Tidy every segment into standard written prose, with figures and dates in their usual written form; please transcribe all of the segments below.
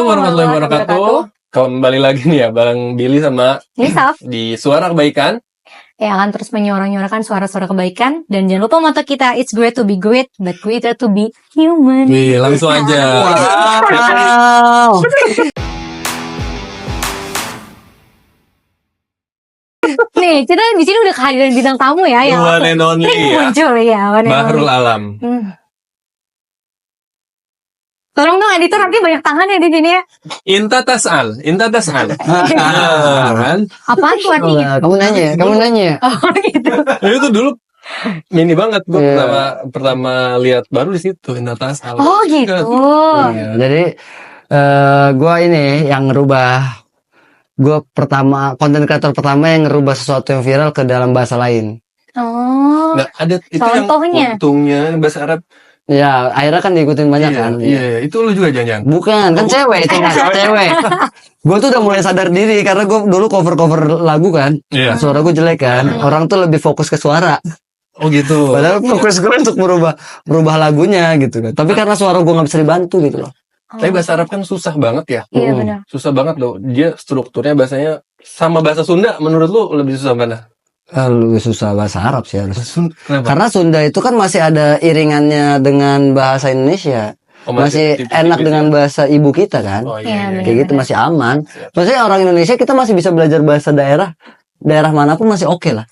Warahmatullahi wabarakatuh. Kembali lagi nih ya Bang Billy sama Nisaf di Suara Kebaikan. yang akan terus menyuarakan suara-suara kebaikan. Dan jangan lupa moto kita, it's great to be great, but greater to be human. Wih, langsung aja. Wow. Nih, kita di sini udah kehadiran bintang tamu ya yang One and only sering ya. muncul ya. One and Bahrul only. Alam. Tolong dong editor, nanti banyak tangan ya di sini ya. Inta Tas'al. Ah, kan? Apaan tuh artinya? Kamu nanya. Oh gitu. Itu dulu mini banget gue Iya. pertama lihat baru di situ Inta Tas'al. Oh gitu. Iya, jadi gue ini yang ngerubah. Gue konten kreator pertama yang ngerubah sesuatu yang viral ke dalam bahasa lain. Oh. Nah, ada itu Contohnya? yang untungnya bahasa Arab. Ya, akhirnya kan diikutin banyak kan. Iya, itu lu juga jangan. Bukan, kan cewek itu kan cewek. Gue tuh udah mulai sadar diri karena gue dulu cover lagu kan. Iya. Suara gue jelek kan. Orang tuh lebih fokus ke suara. Oh gitu. Padahal fokus gue untuk merubah lagunya gitu kan. Tapi karena suara gue nggak bisa dibantu gitu loh. Tapi bahasa Arab kan susah banget ya. Iya benar. Susah banget loh. Dia strukturnya bahasanya sama bahasa Sunda. Menurut lu lebih susah mana? Lebih susah bahasa Arab sih harus. Kenapa? Karena Sunda itu kan masih ada iringannya dengan bahasa Indonesia. Oh, Masih tipis-tipis enak ya? dengan bahasa ibu kita kan. Oh Iya, iya. benar. Kayak gitu masih aman. Maksudnya orang Indonesia kita masih bisa belajar bahasa daerah manapun masih oke lah.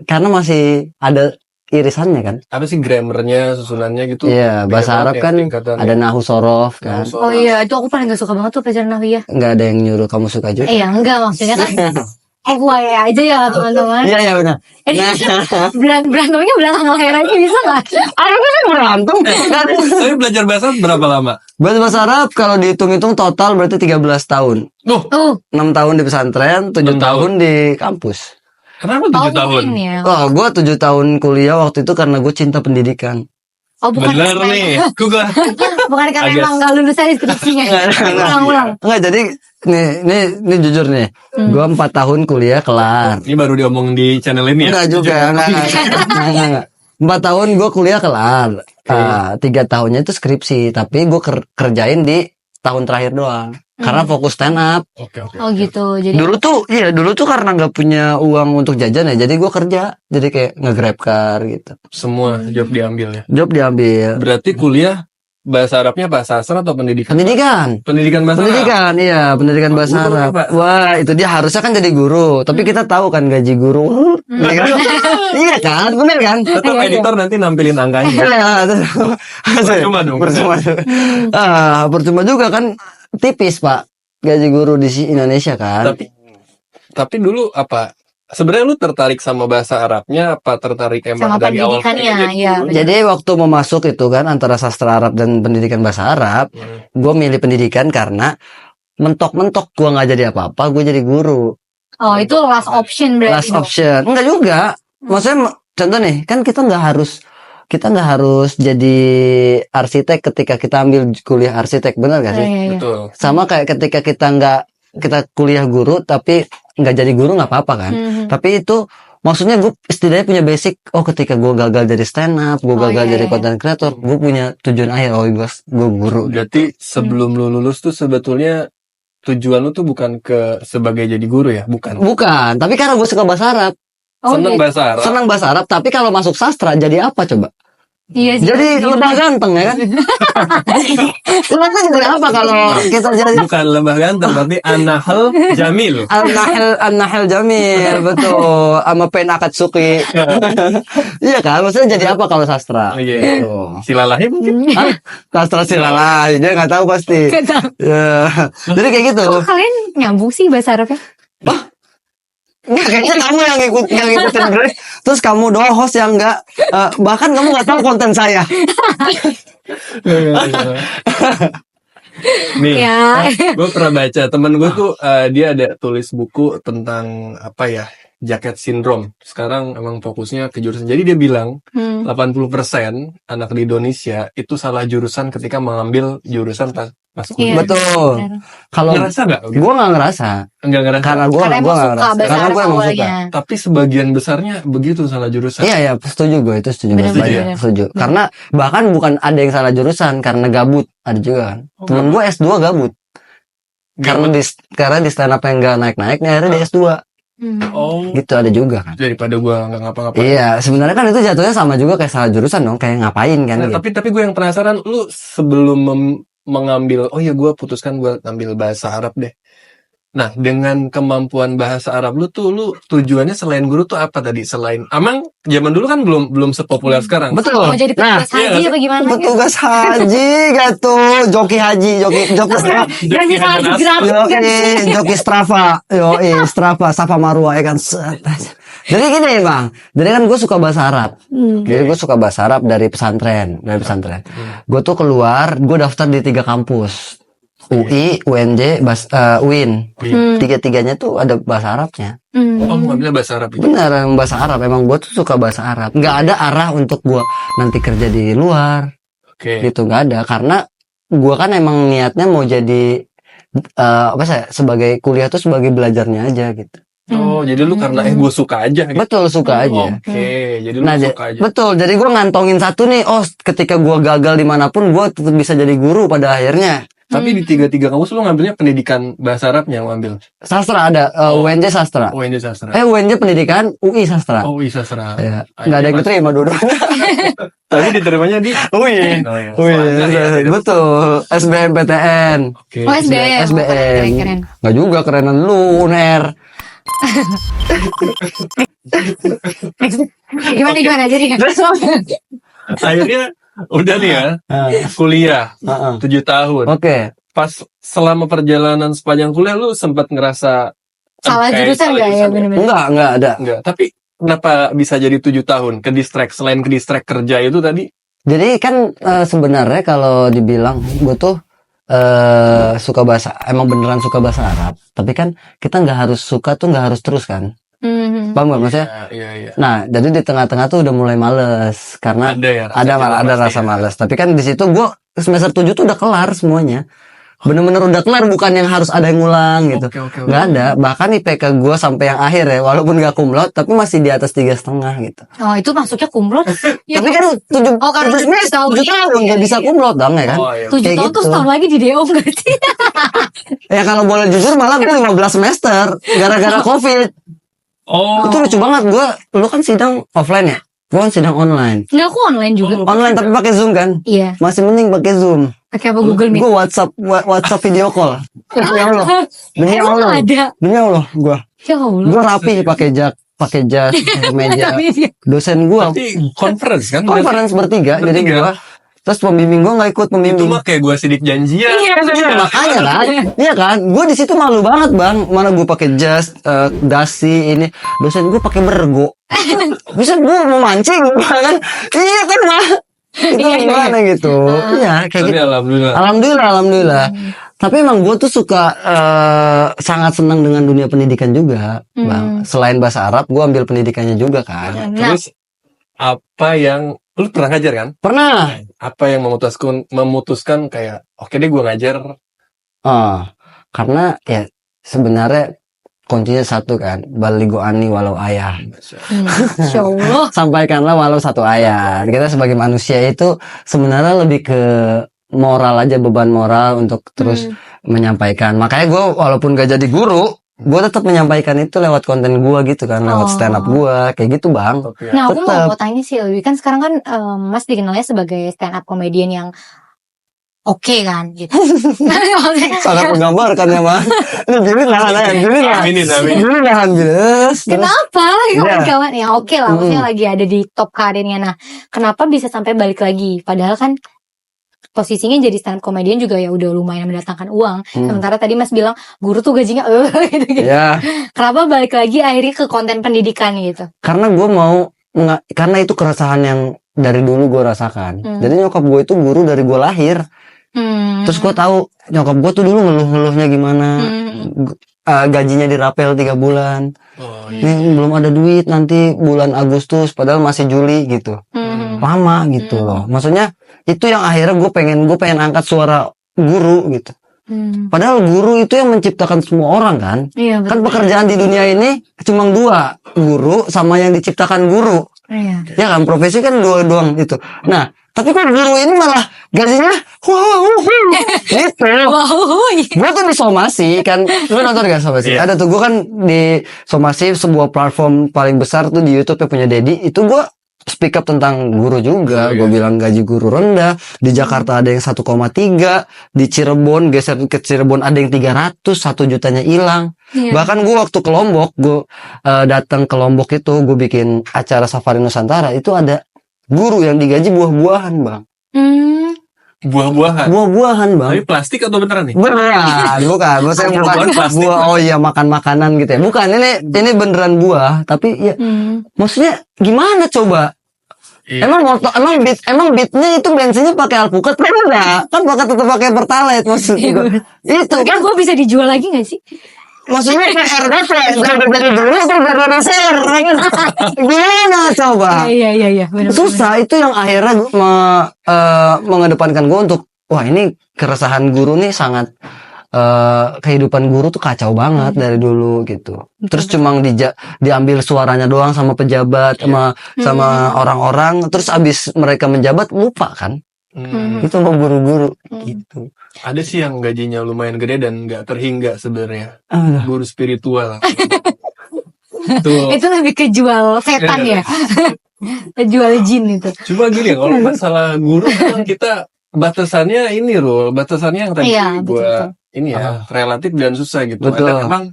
Karena masih ada irisannya kan. Apa sih grammarnya, susunannya gitu? Iya, bahasa Beda Arab banget kan ya tingkatannya. ada nahu sorof kan. Oh iya, itu aku paling gak suka banget tuh pelajaran nahwiyah. Nggak ada yang nyuruh kamu suka juga. Iya, enggak maksudnya kan FYI aja ya teman-teman. Iya benar. Berantemnya belakang layar aja bisa gak? Aku kan berantem. Tapi belajar bahasa berapa lama? Bahasa Arab kalau dihitung-hitung total berarti 13 tahun. Tuh, 6 tahun di pesantren, 7 6 tahun. tahun di kampus. Kenapa 7 tahun? mungkin ya. Oh, gue 7 tahun kuliah waktu itu karena gue cinta pendidikan. Oh, bukan Bener karena- nih. Gua Bukan karena Agak- emang gak lulus aja skripsinya. Ulang-ulang. Enggak, jadi ini jujur nih. Gue 4 tahun kuliah kelar. ini baru diomong di channel ini ya. Enggak juga, enggak. 4 tahun gue kuliah kelar. 3 tahunnya itu skripsi, tapi gue kerjain di tahun terakhir doang. Karena fokus stand up. Oke. Oh gitu. Jadi Dulu tuh karena nggak punya uang untuk jajan ya, jadi gue kerja. Jadi kayak nge-grab car gitu. Semua job diambil ya. Job diambil. Berarti kuliah bahasa Arabnya bahasa sastra atau pendidikan? Pendidikan. Pendidikan bahasa Arab. Pendidikan, iya, pendidikan bahasa Guru Arab. apa? Wah, itu dia harusnya kan jadi guru. Tapi kita tahu kan gaji guru. Iya kan? Iya kan? Bener kan? Tetap editor nanti nampilin angkanya. Iya, Percuma dong. Percuma juga kan tipis, Pak. Gaji guru di Indonesia kan. Tapi dulu apa? Sebenarnya lu tertarik sama bahasa Arabnya apa tertarik emang sama dari awal pendidikannya, pengen jadi ya. guru? Jadi waktu mau masuk itu kan antara sastra Arab dan pendidikan bahasa Arab, gue milih pendidikan karena mentok-mentok gue nggak jadi apa-apa, gue jadi guru. Oh, itu last option Last berarti. option. Enggak juga. Maksudnya contoh nih, kan kita nggak harus jadi arsitek ketika kita ambil kuliah arsitek, benar gak sih? Iya. Betul. Sama kayak ketika kita kuliah guru tapi nggak jadi guru nggak apa-apa kan. Tapi itu maksudnya gue setidaknya punya basic. Oh, ketika gue gagal jadi stand up, gue gagal iya, jadi iya. content creator, gue punya tujuan akhir. Oh, gue guru. Berarti sebelum lu lulus tuh sebetulnya tujuan lu tuh bukan ke sebagai jadi guru ya? Bukan. Bukan, tapi karena gue suka bahasa Arab, Oh, Seneng gitu. bahasa Arab. senang bahasa Arab. Tapi kalau masuk sastra jadi apa coba? Iya sih. Jadi lebah ganteng ya kan? Lebah jadi apa kalau kita jadi Bukan lembah ganteng, tapi An-Nahl Jamil. An-Nahel Jamil, betul, sama Pen Akatsuki. Iya kan, maksudnya jadi apa kalau sastra? Iya. Tuh. Silalahnya mungkin. Hah? Sastra silalah, dia nggak tahu pasti. Nggak tahu. Ya, jadi kayak gitu. Kok kalian nyambung sih bahasa Arabnya? Nggak, kayaknya kamu yang ngikutin gue. Terus kamu doang host yang nggak, bahkan kamu nggak tahu konten saya. Nih, Ya. gue pernah baca temen gue tuh dia ada tulis buku tentang apa ya? jaket sindrom. Sekarang emang fokusnya ke jurusan. Jadi dia bilang 80% anak di Indonesia itu salah jurusan ketika mengambil jurusan pas Iya. kuliah. Betul. Benar. Kalau Ngerasa nggak? Gitu? gue nggak ngerasa, Enggak ngerasa. karena gue Karena emang nggak suka ngerasa, bahasa karena Arab gue emang suka. awalnya. Tapi sebagian besarnya begitu salah jurusan. Iya ya, setuju gue, itu setuju Bener, banget. bener. Setuju. Karena bahkan bukan ada yang salah jurusan karena gabut, ada juga kan. Oh, Temen gue S2 gabut. Karena di stand up yang nggak naik-naik, akhirnya di S2. Oh, Gitu ada juga kan. daripada gua nggak ngapa-ngapain. Iya, sebenarnya kan itu jatuhnya sama juga kayak salah jurusan dong, kayak ngapain kan Nah, gitu. tapi gue yang penasaran, lu sebelum mengambil, oh ya gue putuskan gue ambil bahasa Arab deh. Nah, dengan kemampuan bahasa Arab lu tujuannya selain guru tuh apa tadi? Selain, emang zaman dulu kan belum sepopuler sekarang. Betul. Mau jadi Nah, petugas haji apa gimana? petugas haji gitu, joki haji, joki Gaji haji gratis. joki Strava, Strava, Safa Marwa ya kan. Set. Jadi gini bang, jadi kan gue suka bahasa Arab. Jadi gue suka bahasa Arab dari pesantren. Gue tuh keluar, gue daftar di 3 kampus. UI, UNJ, UIN. Tiga-tiganya tuh ada bahasa Arabnya. Oh, ngambilnya bahasa Arab itu. Benar, emang bahasa Arab. Emang gue tuh suka bahasa Arab. Nggak ada arah untuk gue nanti kerja di luar. Oke. Gitu, nggak ada. Karena gue kan emang niatnya mau jadi sebagai kuliah tuh sebagai belajarnya aja gitu. Oh, jadi lu karena gue suka aja gitu. Betul, suka aja. Oke, jadi lu Nah, suka aja. betul. Jadi gue ngantongin satu nih. Oh, ketika gue gagal dimanapun, gue tetap bisa jadi guru pada akhirnya. Tapi di tiga kampus lu ngambilnya pendidikan bahasa Arabnya yang ngambil. Sastra ada, UNJ sastra. Oh, ini sastra. UNJ pendidikan, UI sastra. Oh, iya sastra. Ya, nggak ada yang keterima dua-duanya. Tapi diterimanya di UI. Oh, iya. Wih, Soalnya ya, betul. SBMPTN. Oke. Oh, SBM. SBM. Keren. Nggak juga kerenan lu, UNER. Gimana jadi? Akhirnya udah nih ya, kuliah 7 tahun. Oke. Pas selama perjalanan sepanjang kuliah lu sempat ngerasa Salah kayak jurusan salah nggak ya bener-bener? Enggak ada. Enggak, tapi kenapa bisa jadi 7 tahun ke distract selain ke distract kerja itu tadi? Jadi kan sebenarnya kalau dibilang gue tuh suka bahasa, emang beneran suka bahasa Arab. Tapi kan kita nggak harus suka tuh nggak harus terus kan. Paham nggak maksudnya? Iya. Nah, jadi di tengah-tengah tuh udah mulai males karena Ada ya ada rasa males. Tapi kan di situ gue semester 7 tuh udah kelar semuanya. Bener-bener udah kelar, bukan yang harus ada yang ngulang gitu. Oke. Nggak ada. Bahkan IPK gue sampai yang akhir ya, walaupun nggak cum laude, tapi masih di atas 3,5 gitu. Oh, itu masuknya kumlot. Ya, Tapi kan 7 Oh, karena 7 tahun. 7 tahun nggak bisa cum laude dong ya kan? Oh, iya. 7 kayak tahun gitu. tuh setahun lagi di DO nggak sih? Ya kalau boleh jujur malah gue 15 semester gara-gara COVID. Oh, Itu lucu banget. Lu kan sidang offline ya? Gue kan sidang online. Nggak, aku online juga. Online tapi pakai Zoom kan? Iya. Masih mending pakai Zoom. Pakai apa Google Meet? Gue WhatsApp video call. Demi Allah. Demi Emang Allah. ada? Demi Allah gue. Ya Allah. Gue rapi pakai jas, pakai meja. Dosen gue berarti conference kan? conference bertiga. Jadi Bertiga. gue terus pembimbing gue nggak ikut Itu pembimbing. mah kayak gue sidik janjian. Makanya kan, iya kan, gue di situ malu banget bang, mana gue pakai jas, dasi ini, dosen gue pakai bergo, bisa gue mau mancing, kan, iya kan mah, itu Iya. gimana gitu, iya kayak Tapi gitu, alhamdulillah. alhamdulillah, tapi emang gue tuh suka sangat senang dengan dunia pendidikan juga, bang, selain bahasa Arab, gue ambil pendidikannya juga kan, Nah, Terus apa yang lu pernah ngajar kan? pernah, Apa yang memutuskan kayak oke deh gue ngajar. karena ya sebenarnya kuncinya satu kan, baligo ani walau ayah. Insya Allah. Sampaikanlah walau satu ayat. Kita sebagai manusia itu sebenarnya lebih ke moral aja, beban moral untuk terus menyampaikan. Makanya gue walaupun gak jadi guru, gue tetap menyampaikan itu lewat konten gue gitu kan, lewat stand up gue, kayak gitu bang. Oke. Nah, aku Tetep. mau tanya sih, lebih kan sekarang kan Mas dikenalnya sebagai stand up comedian yang oke kan, gitu. Sangat menggambarkan ya bang. Ini Billy nahan aja, Billy nahan Billy. Kenapa? Iya. Kawan-kawan yang oke lah, maksudnya lagi ada di top karirnya. Nah, kenapa bisa sampai balik lagi? Padahal kan posisinya jadi stand up comedian juga ya udah lumayan mendatangkan uang. Sementara tadi Mas bilang guru tuh gajinya gitu. Ya, Kenapa balik lagi akhirnya ke konten pendidikan gitu? karena gue mau karena itu keresahan yang dari dulu gue rasakan. Jadi nyokap gue itu guru dari gue lahir. Terus gue tahu nyokap gue tuh dulu ngeluh-ngeluhnya gimana. gajinya dirapel 3 bulan. Oh, Nih belum ada duit nanti bulan Agustus padahal masih Juli gitu. Lama gitu loh. Maksudnya itu yang akhirnya gue pengen angkat suara guru gitu. Padahal guru itu yang menciptakan semua orang kan. Iya, betul. Kan pekerjaan di dunia ini cuma 2, guru sama yang diciptakan guru. Iya. Ya kan, profesi kan 2 doang itu. Nah, tapi kok guru ini malah gajinya gitu. Wow. Gue tuh di Somasi kan, lu nonton gak Somasi? Iya. Ada tuh gue kan di Somasi, sebuah platform paling besar tuh di YouTube yang punya Dedi. Itu gue speak up tentang guru juga. Gue bilang gaji guru rendah. Di Jakarta ada yang 1,3, di Cirebon geser ke Cirebon ada yang 300, 1 jutanya hilang. Iya. Bahkan gue waktu ke Lombok, gue datang ke Lombok itu, gue bikin acara Safari Nusantara, itu ada guru yang digaji buah-buahan, Bang. buah-buahan. Buah-buahan, Bang. Tapi plastik atau beneran nih? Beneran, bukan. Maksudnya bukan Buah-buahan plastik. buah, oh iya makan makanan gitu ya. Bukan, ini beneran buah, tapi ya maksudnya gimana coba? Iya. Emang beatnya itu bensinnya pakai alpukat kan enggak? Kan tetap pakai pertalite maksudnya. Itu Kan kan gue bisa dijual lagi gak sih? maksudnya RDP dari dulu itu dari share. Gimana coba? Iya. Bener-bener. Susah itu yang akhirnya mengedepankan gue untuk wah ini keresahan guru nih sangat kehidupan guru tuh kacau banget dari dulu gitu. Terus cuma diambil suaranya doang sama pejabat sama orang-orang, terus abis mereka menjabat lupa kan. Itu mau guru-guru gitu. Ada sih yang gajinya lumayan gede dan nggak terhingga sebenarnya. Guru spiritual. Tuh. Itu lebih ke jual setan ya. Jual jin itu. Cuma gini, kalau masalah guru kan kita batasannya ini loh, batasannya yang tadi Iya, gua ini ya relatif dan susah gitu. Betul. Ada memang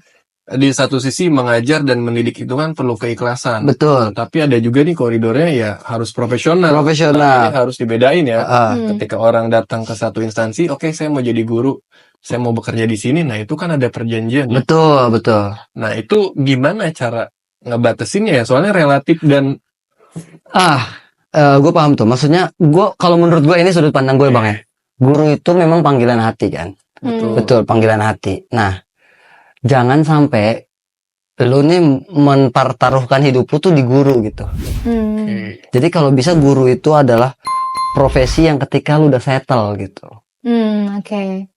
di satu sisi mengajar dan mendidik itu kan perlu keikhlasan. Betul. Tapi ada juga nih koridornya ya harus profesional. Profesional. Ini harus dibedain ya. Ah. Ketika orang datang ke satu instansi, oke saya mau jadi guru, saya mau bekerja di sini. Nah itu kan ada perjanjian. Ya. Betul. Nah itu gimana cara ngebatasinnya ya? Soalnya relatif dan Gue paham tuh. Maksudnya kalau menurut gue ini sudut pandang gue, Bang ya. Guru itu memang panggilan hati kan. Betul, panggilan hati. Nah, jangan sampai lu nih mempertaruhkan hidup lu tuh di guru gitu. Jadi kalau bisa guru itu adalah profesi yang ketika lu udah settle gitu. Oke.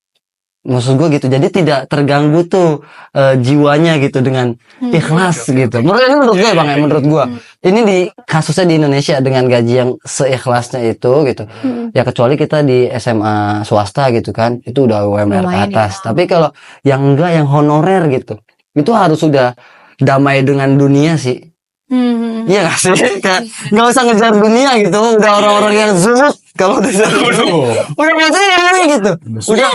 Maksud gue gitu. Jadi tidak terganggu tuh jiwanya gitu dengan ikhlas gitu. Menurut gue, Bang ya, menurut gue. Ini kasusnya di Indonesia dengan gaji yang seikhlasnya itu gitu. Ya kecuali kita di SMA swasta gitu kan, itu udah UMR ke atas. Tapi kalau yang enggak, yang honorer gitu, itu harus sudah damai dengan dunia sih. Iya gak sih? Kayak gak usah ngejar dunia gitu. Udah orang-orang yang zuhud. Kalau udah udah ngejar gitu. Udah.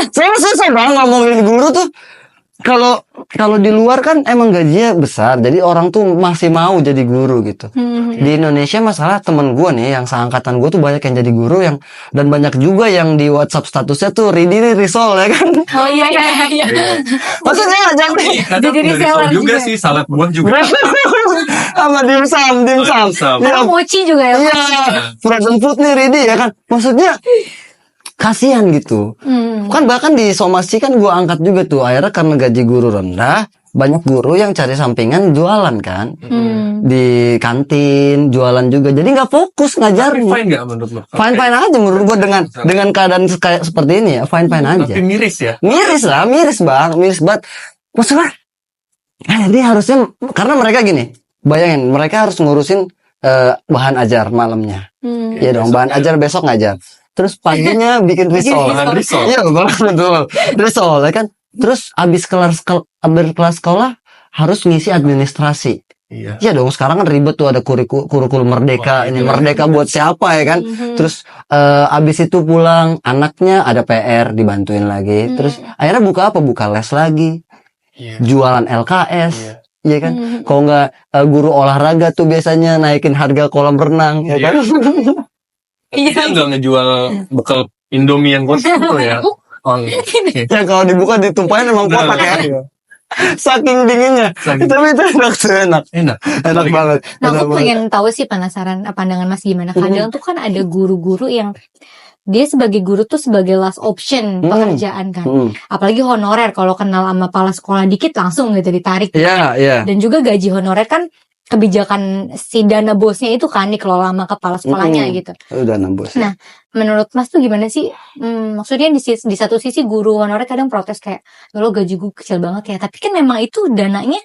Saya susah banget ngomongin guru tuh. Kalau di luar kan emang gajinya besar, jadi orang tuh masih mau jadi guru gitu. Di Indonesia masalah temen gue nih yang seangkatan gue tuh banyak yang jadi guru dan banyak juga yang di WhatsApp statusnya tuh Ridi risol ya kan. Oh iya. Maksudnya jangan kadang Jadi dari reseller juga juga. sih, salad buah juga. sama dimsum. Sama mochi juga ya. Iya, frozen food nih Ridi ya kan. Maksudnya kasihan gitu. Kan bahkan di Somasi kan gua angkat juga tuh. Akhirnya karena gaji guru rendah, banyak guru yang cari sampingan jualan kan. Di kantin, jualan juga. Jadi nggak fokus ngajarnya. Fine nggak menurut lo? Fine aja menurut gua dengan keadaan kayak seperti ini ya. Fine aja. Tapi miris ya. Miris Bang, miris banget. Maksudnya dia harusnya, karena mereka gini, bayangin mereka harus ngurusin bahan ajar malamnya. Iya dong, bahan ajar besok ngajar. Terus paginya bikin risol. Bahan risol. Iya betul. Risol ya kan. Terus abis kelas sekolah harus ngisi administrasi. Iya. Iya dong, sekarang kan ribet tuh ada kurikulum merdeka. Ini merdeka buat siapa ya kan? Terus abis itu pulang anaknya ada PR dibantuin lagi. Terus akhirnya buka les lagi. Iya. Jualan LKS. Iya kan? Kalau nggak guru olahraga tuh biasanya naikin harga kolam renang ya kan? Iya. Nggak ngejual bekal Indomie yang kosong tuh ya. Oh, iya. Ya kalau dibuka ditumpahin emang kotak ya. Saking dinginnya. Tapi itu enak. Enak banget. Nah, aku pengen tahu sih, penasaran pandangan Mas gimana. Kadang tuh kan ada guru-guru yang dia sebagai guru tuh sebagai last option pekerjaan kan. Apalagi honorer, kalau kenal sama kepala sekolah dikit langsung gitu ditarik. Iya. Dan juga gaji honorer kan kebijakan si dana bosnya itu kan dikelola sama kepala sekolahnya gitu. Udah nembus. Nah, menurut Mas tuh gimana sih? Maksudnya di satu sisi guru honorer kadang protes kayak, lo gaji gue kecil banget ya. Tapi kan memang itu dananya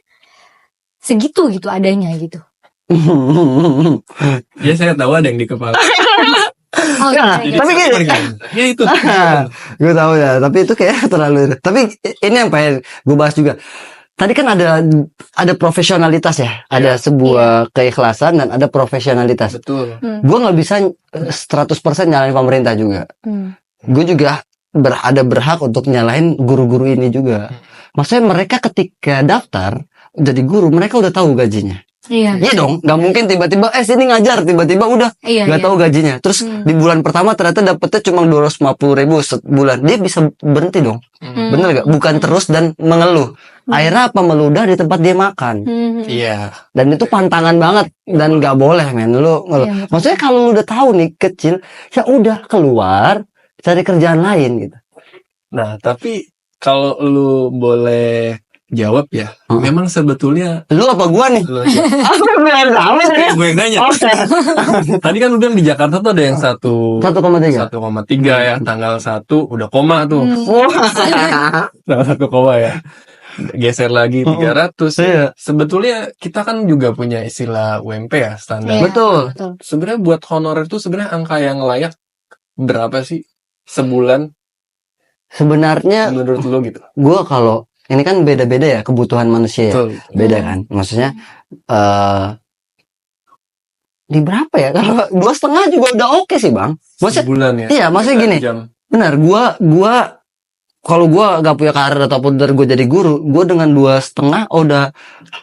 segitu gitu adanya gitu. Ya saya tahu ada yang di kepala. Oh, Ya, gitu. tapi gini. Ya itu. Gue tahu ya, tapi itu kayak terlalu. Tapi ini yang pengen gue bahas juga. Tadi kan ada profesionalitas ya, ada sebuah keikhlasan dan ada profesionalitas. Betul. Gue nggak bisa 100% nyalain pemerintah juga. Gue juga ada berhak untuk nyalain guru-guru ini juga. Maksudnya mereka ketika daftar jadi guru, mereka udah tahu gajinya. Iya. Iya dong, nggak mungkin tiba-tiba sini ngajar, tiba-tiba udah nggak tahu gajinya. Terus di bulan pertama ternyata dapetnya cuma 250.000 sebulan, dia bisa berhenti dong. Bener gak? Bukan terus dan mengeluh. Akhirnya apa, meludah di tempat dia makan. Iya. Dan itu pantangan banget dan nggak boleh men lu ngeluh. Iya, betul. Maksudnya kalau lu udah tahu nih kecil, ya udah keluar cari kerjaan lain gitu. Nah, tapi kalau lu boleh jawab ya, memang sebetulnya Lu apa gua nih? lu aja. Aku bilang tahu ya. Gue yang nanya. Oke. Tadi kan lu bilang di Jakarta tuh ada yang 1,3. 1,3 ya, tanggal 1 udah koma tuh. Wah. Tanggal 1 koma ya. Geser lagi 300. Iya. Sebetulnya kita kan juga punya istilah UMP ya, standar. Iya, Betul. Sebenarnya buat honorer itu sebenarnya angka yang layak berapa sih sebulan Sebenarnya menurut lu gitu? gua kalau ini kan beda-beda ya kebutuhan manusia ya. Betul. Beda kan. Maksudnya di berapa ya? Kalau 2,5 juga udah oke sih, Bang. Maksudnya Sebulan ya. iya, maksudnya gini. Jam. Benar, gua kalau gua gak punya karir ataupun dari gua jadi guru, gua dengan 2,5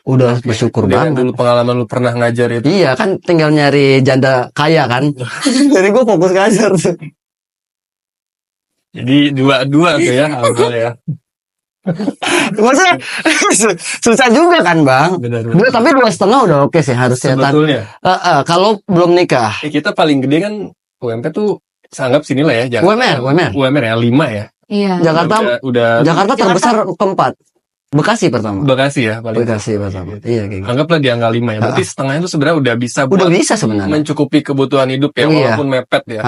udah bersyukur Dengan banget. dulu pengalaman lu pernah ngajar itu. Iya kan, tinggal nyari janda kaya kan. Jadi gua fokus ngajar tuh. Jadi dua tuh ya awal ya. Maksudnya susah juga kan, Bang. Benar. Tapi 2,5 udah oke sih harusnya. Sebetulnya. Kalau belum nikah. Kita paling gede kan UMP tuh anggap sini lah ya. UMR ya 5 ya. Iya. Jakarta terbesar keempat. Bekasi pertama. Bekasi ya paling. Bekasi pertama. Iya kayak gitu. Anggaplah di angka 5 ya. Berarti setengahnya itu sebenarnya udah bisa Udah buat bisa sebenarnya. mencukupi kebutuhan hidup ya, Iya. walaupun mepet ya.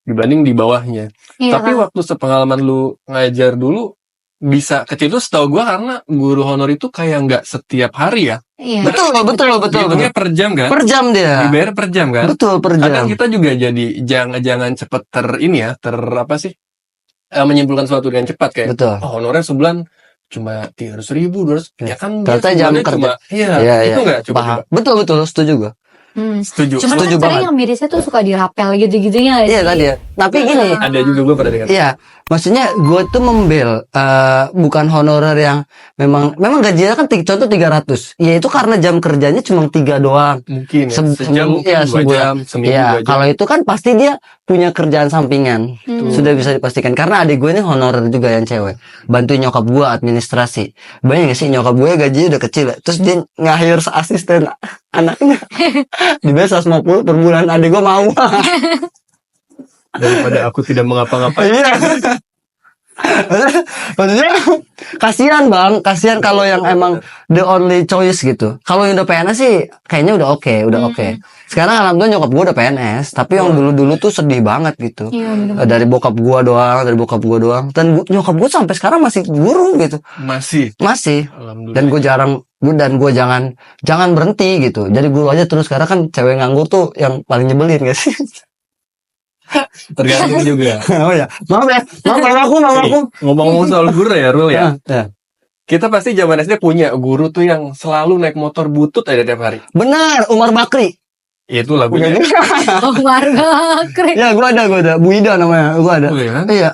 Dibanding di bawahnya. Iya, Tapi kan? waktu sepengalaman lu ngajar dulu bisa kecil itu setahu gua karena guru honor itu kayak nggak setiap hari ya. Iya. Betul. Hitungnya per jam kan? Per jam dia. Dibayar per jam kan? Betul, per Kadang jam. kita juga jadi jangan cepet apa sih? Menyimpulkan sesuatu dengan cepat kayak Betul. honorer sebulan cuma 300.000, 200. Ya kan dia Ternyata jam sebulannya kerja. cuma Iya. itu nggak coba. Paham. Betul, setuju gua. Setuju. Cuman Setuju kan banget. kadang yang mirisnya tuh suka dirapel gitu-gitunya. Iya tadi ya. Tapi gini, Ada juga gue pada dengar. iya, maksudnya gue tuh membel bukan honorer yang memang gajinya kan contoh 300. Ya itu karena jam kerjanya cuma 3 doang. Mungkin ya. Sejam Seminggu, mungkin ya, 2 sebulan. jam, seminggu Iya, 2 jam. kalau itu kan pasti dia punya kerjaan sampingan. Sudah bisa dipastikan. Karena adik gue ini honorer juga yang cewek. Bantuin nyokap gue administrasi. Banyak gak sih nyokap gue gajinya udah kecil ya. Terus dia nge-hire asisten anaknya. Dibayar 150 per bulan. Adik gue mau. Daripada aku tidak mengapa-ngapain. Iya. Maksudnya kasihan bang, kasihan kalau yang emang the only choice gitu. Kalau yang udah PNS sih kayaknya udah oke. Sekarang alhamdulillah nyokap gue udah PNS, tapi yang dulu tuh sedih banget gitu. Iya, bener-bener. Dari bokap gue doang, dan nyokap gue sampai sekarang masih guru gitu, Masih. dan Alhamdulillah. gue jangan berhenti gitu. Jadi guru aja terus, karena kan cewek nganggur tuh yang paling nyebelin gak sih? Tergantung juga. Oh ya, maaf aku. Ngomong-ngomong soal guru ya, Rul ya. Ya. Kita pasti zaman SD punya guru tuh yang selalu naik motor butut aja tiap hari. Benar, Umar Bakri. Itu lagunya. Umar Bakri. Ya, gue ada. Bu Ida namanya, gue ada. Oh, iya kan? Iya.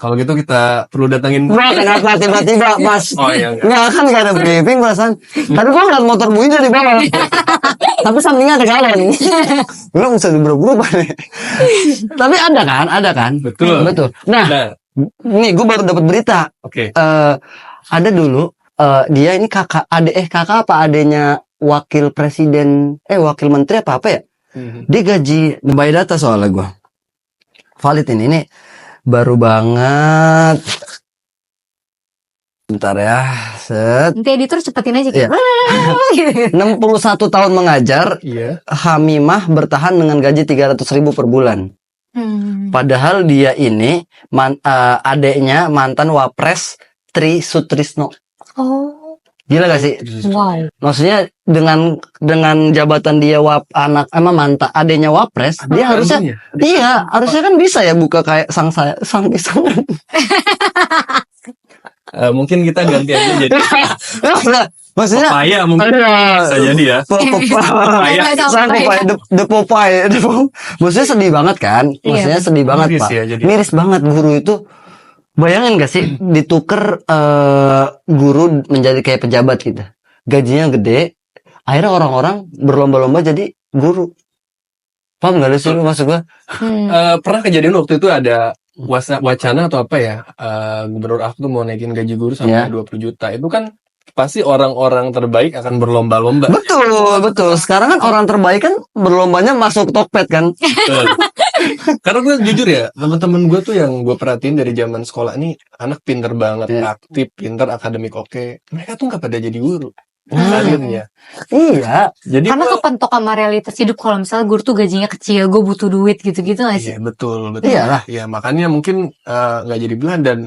Kalau gitu kita perlu datangin. Bro, kenapa tiba-tiba Mas? Oh iya. Nggak kan gak ada briefing perasaan. Tapi gue ngeliat motor Bu Ida di bawah. Tapi sampingnya ada galon. Gue bisa berubah nih. Tapi ada kan? Betul. Nah, nih gue baru dapat berita. Oke. Ada dulu dia ini kakak apa adanya wakil presiden wakil menteri apa ya? Dia gaji by data soalnya gue. valid ini baru banget. Bentar ya, set. Nanti editor cepetin aja Iya. kayak. 61 tahun mengajar, Iya. Hamimah bertahan dengan gaji 300.000 per bulan. Padahal dia ini adeknya mantan Wapres Tri Sutrisno. Oh, Gila gak sih? wow. Maksudnya dengan jabatan dia mantan adeknya Wapres, dia harusnya Kandungnya. iya, harusnya kan bisa ya buka kayak sang pisang. Mungkin kita ganti aja jadi Maksudnya papaya mungkin bisa jadi ya. Popeye, sang Popeye, the Popeye. Maksudnya sedih banget kan? Maksudnya sedih banget, Miris Pak. ya jadi. Miris banget guru itu. Bayangin gak sih dituker guru menjadi kayak pejabat gitu. Gajinya gede, akhirnya orang-orang berlomba-lomba jadi guru. Paham gak lu sih maksud gua? Pernah kejadian waktu itu ada wacana atau apa ya, gubernur Ahok tuh mau naikin gaji guru sampai 20 juta. Itu kan pasti orang-orang terbaik akan berlomba-lomba. Betul. Sekarang kan orang terbaik kan berlombanya masuk Tokped kan. Betul. Karena gue jujur ya, teman-teman gue tuh yang gue perhatiin dari zaman sekolah nih, anak pinter banget, aktif, pinter, akademik oke. Mereka tuh nggak pada jadi guru. Akhirnya. Iya. Jadi Karena kepentok sama realitas hidup. Kalau misalnya guru tuh gajinya kecil, gue butuh duit gitu-gitu gak sih? iya betul. Iyalah. Ya makanya mungkin nggak jadi bilang, dan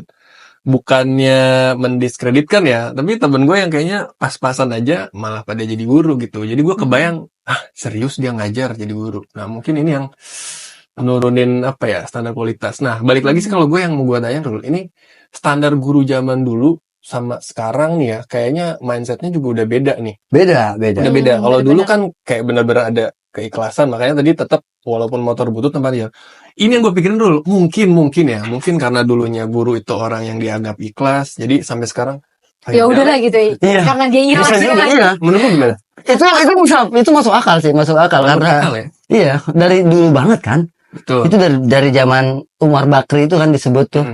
bukannya mendiskreditkan ya, tapi temen gue yang kayaknya pas-pasan aja malah pada jadi guru gitu. Jadi gue kebayang, serius dia ngajar jadi guru. Nah mungkin ini yang nurunin apa ya, standar kualitas. Nah balik lagi sih, kalau gue yang mau gue tanya dulu, ini standar guru zaman dulu sama sekarang nih ya, kayaknya mindsetnya juga udah beda nih. Beda. Udah beda. Kalau dulu bener-bener. kan kayak benar-benar ada keikhlasan, makanya tadi tetap walaupun motor butut tempat ya. Ini yang gue pikirin dulu, mungkin karena dulunya guru itu orang yang dianggap ikhlas, jadi sampai sekarang Ya udahlah gitu. Iya. Karena dia ikhlas Bisa juga, kan. iya. menurut lu gimana? Itu masuk akal sih, masuk akal karena Akal ya? iya, dari dulu banget kan. Betul. Itu dari zaman Umar Bakri itu kan disebut tuh.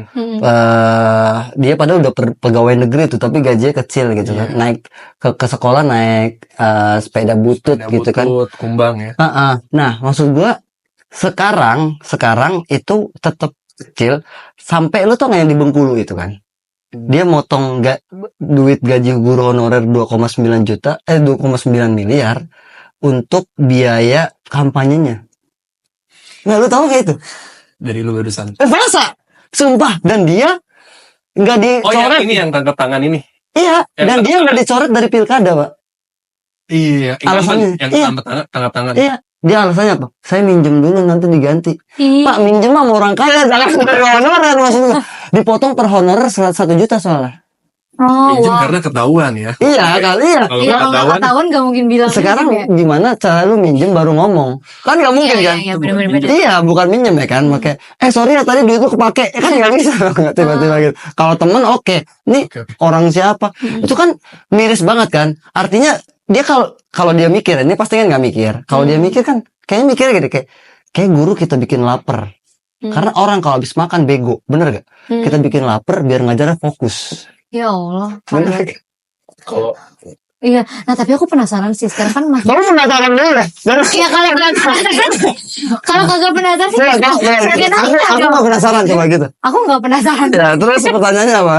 Dia padahal udah pegawai negeri tuh, tapi gajinya kecil gitu kan. Naik ke sekolah naik sepeda butut Ada gitu kan. butut, kumbang ya. Nah, maksud gua sekarang itu tetap kecil sampai lu tau nggak yang di Bengkulu itu kan. Dia motong duit gaji guru honorer 2,9 juta 2,9 miliar untuk biaya kampanyenya. Nah, lu tahu gak itu? Dari lu barusan. Masa? Sumpah. Dan dia nggak Oh dicoret. yang ini yang tangkap tangan ini. Iya. Yang Dan dia nggak dicoret dari pilkada, Pak. Iya. Alasannya, Yang iya. tangkap tangan. Iya. Dia alasannya apa? Saya minjem dulu nanti diganti. Iya. Pak, minjem mah orang kaya. Jangan per honorer maksudnya. Dipotong per honorer 1 juta soalnya. Oh, Pinjam wow. karena ketahuan ya. Iya kali ya. Kalau Iya, kalau nggak ketahuan, ketahuan gak mungkin bilang. Sekarang minjem ya. gimana cara lu minjem baru ngomong? Kan nggak mungkin kan? Iya, bener-bener. Iya, bukan minjem ya kan, makanya sorry ya tadi duit lu kepake, kan nggak bisa tiba-tiba gitu. Kalau temen oke, nih Oke. orang siapa? Itu kan miris banget kan. Artinya dia kalau dia mikir, ini pasti kan nggak mikir. Kalau dia mikir kan, kayaknya mikir gitu kayak guru kita bikin lapar. Karena orang kalau habis makan bego, bener gak? Kita bikin lapar biar ngajarnya fokus. Ya Allah. Bener. kalau Iya. Nah tapi aku penasaran sih sekarang kan Mas. Kamu penasaran dulu deh. Iya kalau kagak penasaran sih. Aku nggak penasaran coba gitu. Aku nggak penasaran. Ya, terus pertanyaannya apa?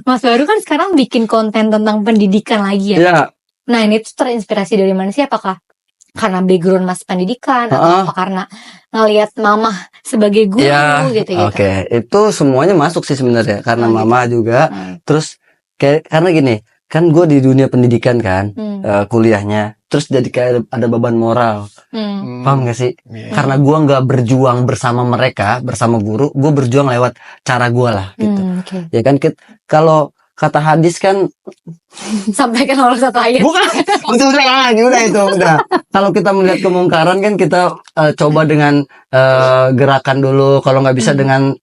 Mas Baru kan sekarang bikin konten tentang pendidikan lagi ya. Ya, Nah ini tuh terinspirasi dari mana sih? Apakah karena background Mas pendidikan atau apa karena ngelihat Mama sebagai guru ya, gitu? oke. Itu semuanya masuk sih sebenarnya karena Oh, mama gitu. juga. Terus karena gini, kan gue di dunia pendidikan kan, kuliahnya. Terus jadi kayak ada beban moral. Paham gak sih? Iya. Karena gue nggak berjuang bersama mereka, bersama guru, gue berjuang lewat cara gue lah gitu. Oke. Ya kan, kalau kata hadis kan Sampaikan Allah satu ayat. bukan itu udah itu udah. Kalau kita melihat kemungkaran kan kita coba dengan gerakan dulu, kalau nggak bisa dengan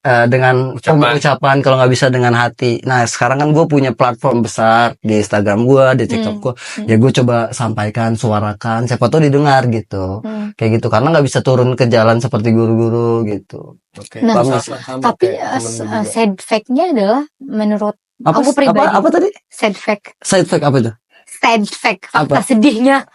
ucapan, kalau nggak bisa dengan hati. Nah sekarang kan gue punya platform besar di Instagram gue, di TikTok gue, ya gue coba sampaikan, suarakan, siapa tahu didengar gitu, kayak gitu. Karena nggak bisa turun ke jalan seperti guru-guru gitu. Oke. Nah, Sama tapi kayak temen gue juga. sad fact-nya adalah menurut Apa aku pribadi. apa tadi? Sad fact. Side fact apa itu? Sad fact. Fakta Apa? sedihnya.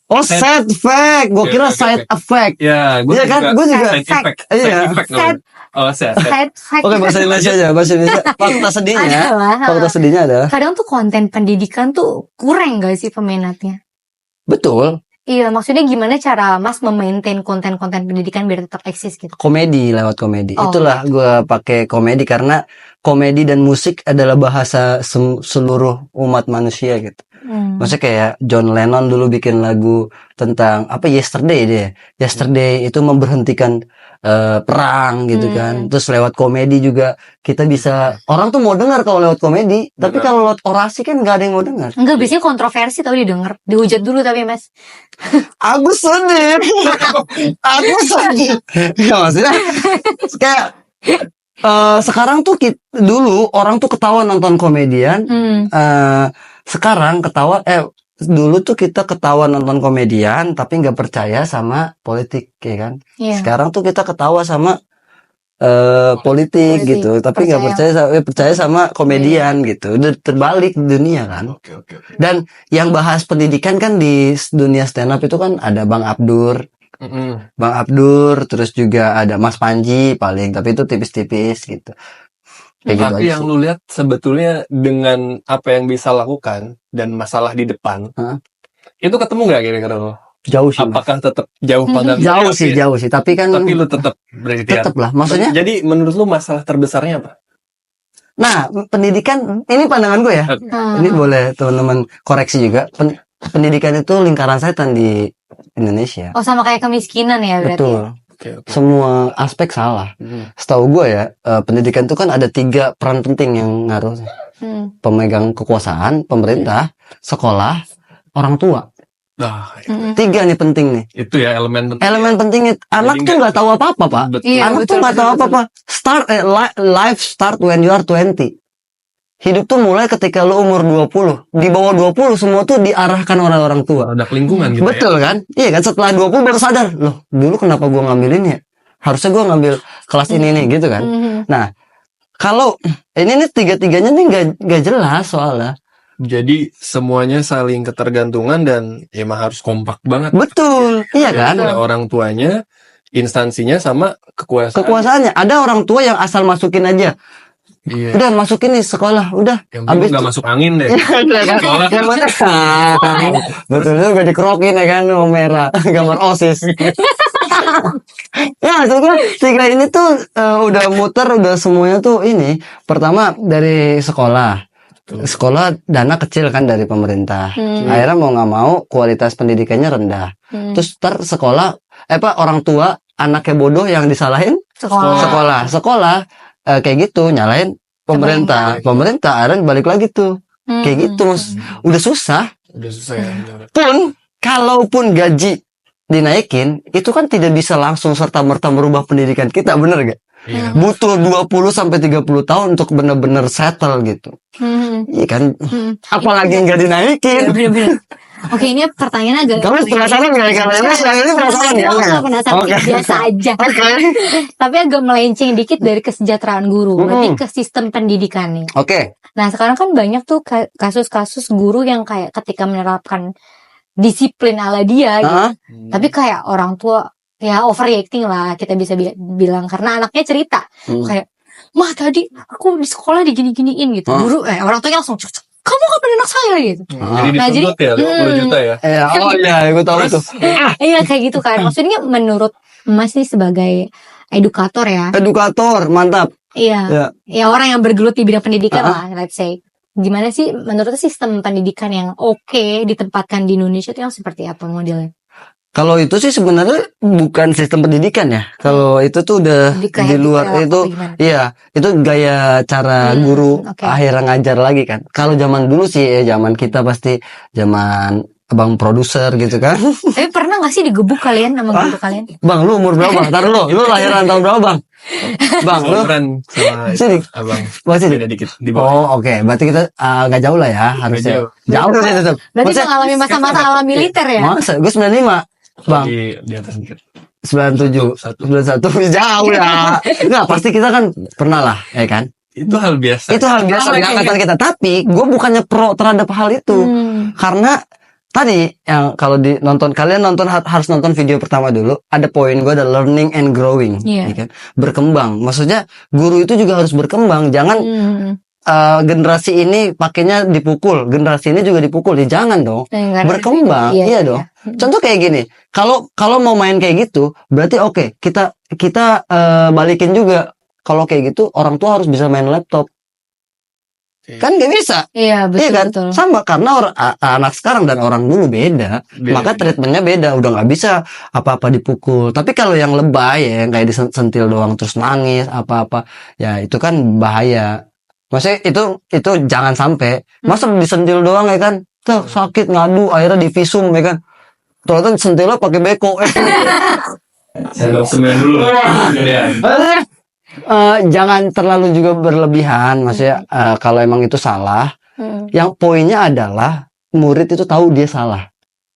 Oh, side effect. Gue kira Oke, side oke. effect. Ya, gue Iya kan? Gue juga. side effect. Iya. Side effect Side- namanya. Oh, side. Side fact Oke, bahasa Indonesia aja. Bahasa Indonesia. Fakta sedihnya. adalah Fakta sedihnya adalah. kadang tuh konten pendidikan tuh kurang gak sih peminatnya? Betul. Iya, maksudnya gimana cara Mas memaintain konten-konten pendidikan biar tetap eksis gitu? Komedi, lewat komedi. Oh. Itulah gue pakai komedi karena komedi dan musik adalah bahasa seluruh umat manusia gitu. Maksudnya kayak John Lennon dulu bikin lagu tentang apa, Yesterday dia. Yesterday itu memberhentikan perang gitu kan. Terus lewat komedi juga kita bisa, orang tuh mau dengar kalau lewat komedi, tapi Benar. kalau lewat orasi kan nggak ada yang mau dengar. Enggak, biasanya kontroversi tau didengar. Dihujat dulu tapi Mas. Aku sedih. Aku sedih. Ya, maksudnya kayak sekarang tuh dulu orang tuh ketawa nonton komedian. Sekarang ketawa dulu tuh kita ketawa nonton komedian tapi nggak percaya sama politik, ya kan? Iya. Sekarang tuh kita ketawa sama politik gitu, tapi nggak percaya sama komedian gitu. Udah terbalik di dunia kan. Oke. Dan yang bahas pendidikan kan di dunia stand up itu kan ada Bang Abdur, terus juga ada Mas Panji paling, tapi itu tipis-tipis gitu. Kayak gitu Tapi aja yang sih. lu lihat sebetulnya dengan apa yang bisa lakukan dan masalah di depan, itu ketemu nggak kira-kira lo? Jauh sih, Mas. Apakah tetap jauh pandang? Jauh sih, tapi kan Tapi lu tetap berikhtiar. tetap lah. Maksudnya, Jadi menurut lu masalah terbesarnya apa? nah, pendidikan ini pandangan gue ya. Ini boleh teman-teman koreksi juga. Pendidikan itu lingkaran setan di Indonesia. Oh, sama kayak kemiskinan ya berarti. Betul. Oke. Semua aspek salah. Setahu gue ya, pendidikan itu kan ada 3 peran penting yang ngaruh. Pemegang kekuasaan, pemerintah, sekolah, orang tua. Nah, 3 nih penting nih. itu ya elemen penting. Elemen pentingnya, anak tuh nggak tahu apa-apa, Pak. Betul. Iya, Anak tuh betul, nggak tahu betul, apa-apa. Life start when you are 20. Hidup tuh mulai ketika lu umur 20. Di bawah 20 semua tuh diarahkan oleh orang tua. Produk lingkungan gitu Betul kan? Iya kan, setelah 20 baru sadar, loh, dulu kenapa gua ngambil ini ya? Harusnya gua ngambil kelas ini nih gitu kan. Nah, kalau ini nih 3-3-nya nih nggak jelas soalnya. Jadi semuanya saling ketergantungan dan emang harus kompak banget. Betul, iya kan? Ada orang tuanya, instansinya sama kekuasaan. Kekuasaannya, ada orang tua yang asal masukin aja. Iya. Udah masukin nih sekolah, udah. Yang penting nggak masuk angin deh. Sekolah. Yang mana? Betul juga dikerokin ya kan, mau merah, gambar OSIS. Ya, maksud gue 3 ini tuh udah muter, udah semuanya tuh ini. Pertama dari sekolah. Sekolah dana kecil kan dari pemerintah. Akhirnya mau nggak mau kualitas pendidikannya rendah. Terus sekolah, orang tua anaknya bodoh yang disalahin sekolah kayak gitu, nyalain pemerintah akhirnya balik lagi tuh kayak gitu. Udah susah ya. pun, kalaupun gaji dinaikin itu kan tidak bisa langsung serta-merta merubah pendidikan kita, bener gak? Iya. Butuh 20-30 tahun untuk bener-bener settle gitu. Iya kan? Apalagi nggak dinaikin. Bener-bener. Oke, ini pertanyaan agak. Kamu penasaran nggak? Karena ini penasaran ya? Enggak penasaran, Oke. biasa aja. Tapi agak melenceng dikit dari kesejahteraan guru, berarti ke sistem pendidikannya. Oke. Nah, sekarang kan banyak tuh kasus-kasus guru yang kayak ketika menerapkan disiplin ala dia gitu. Tapi kayak orang tua ya overreacting lah, kita bisa bilang karena anaknya cerita kayak, "Mah, tadi aku di sekolah digini-giniin" gitu. Guru orang tuanya langsung, "Kamu kan anak saya" gitu. Jadi Nah, jadi dituntut ya 50 juta ya. Oh iya, gue tahu tuh. Iya kayak gitu kan. Maksudnya menurut Mas nih sebagai edukator ya. Edukator, mantap. Iya. Ya orang yang bergelut di bidang pendidikan lah, let's say. Gimana sih menurut sistem pendidikan yang oke ditempatkan di Indonesia itu yang seperti apa modelnya? Kalau itu sih sebenarnya bukan sistem pendidikan ya. Kalau itu tuh udah di luar itu, iya, itu gaya cara guru akhirnya ngajar lagi kan. Kalau zaman dulu sih, zaman kita pasti zaman abang produser gitu kan. Tapi pernah gak sih digebuk kalian sama guru kalian? Bang, lu umur berapa? Ntar lu lahiran tahun berapa, Bang? Bang, lu sama sini. abang. Masih Beda dikit di bawah. Oh, oke. Berarti kita nggak jauh lah ya, harusnya. Jauh sih tetap. Berarti mengalami masa-masa ala militer ya? Masa? Gue 95. Bang, Di atas dikit. 97, 91 jauh ya. Enggak, pasti kita kan pernah lah, ya kan? Itu hal biasa. Itu hal biasa di angkatan kita. Tapi gue bukannya pro terhadap hal itu, karena tadi yang kalau di nonton, kalian nonton harus nonton video pertama dulu. Ada poin gue, ada learning and growing, Iya. ya kan? Berkembang. Maksudnya guru itu juga harus berkembang. Jangan generasi ini pakainya dipukul, generasi ini juga dipukul. Ya jangan dong. Berkembang, iya dong. Contoh kayak gini. Kalau mau main kayak gitu, berarti oke, kita balikin juga. Kalau kayak gitu, orang tua harus bisa main laptop. Kan gak bisa. Iya, betul, Iya kan? betul. Sama, karena anak sekarang dan orang dulu beda. Maka treatmentnya beda. Udah nggak bisa apa-apa dipukul. Tapi kalau yang lebay ya, yang kayak disentil doang terus nangis apa-apa, ya itu kan bahaya. Maksudnya itu jangan sampai. Masa disentil doang ya kan? Tuh sakit ngadu, akhirnya divisum ya kan? Ternyata sentilnya pakai beko. Sendok semen dulu. Jangan terlalu juga berlebihan. Maksudnya kalau emang itu salah, yang poinnya adalah murid itu tahu dia salah.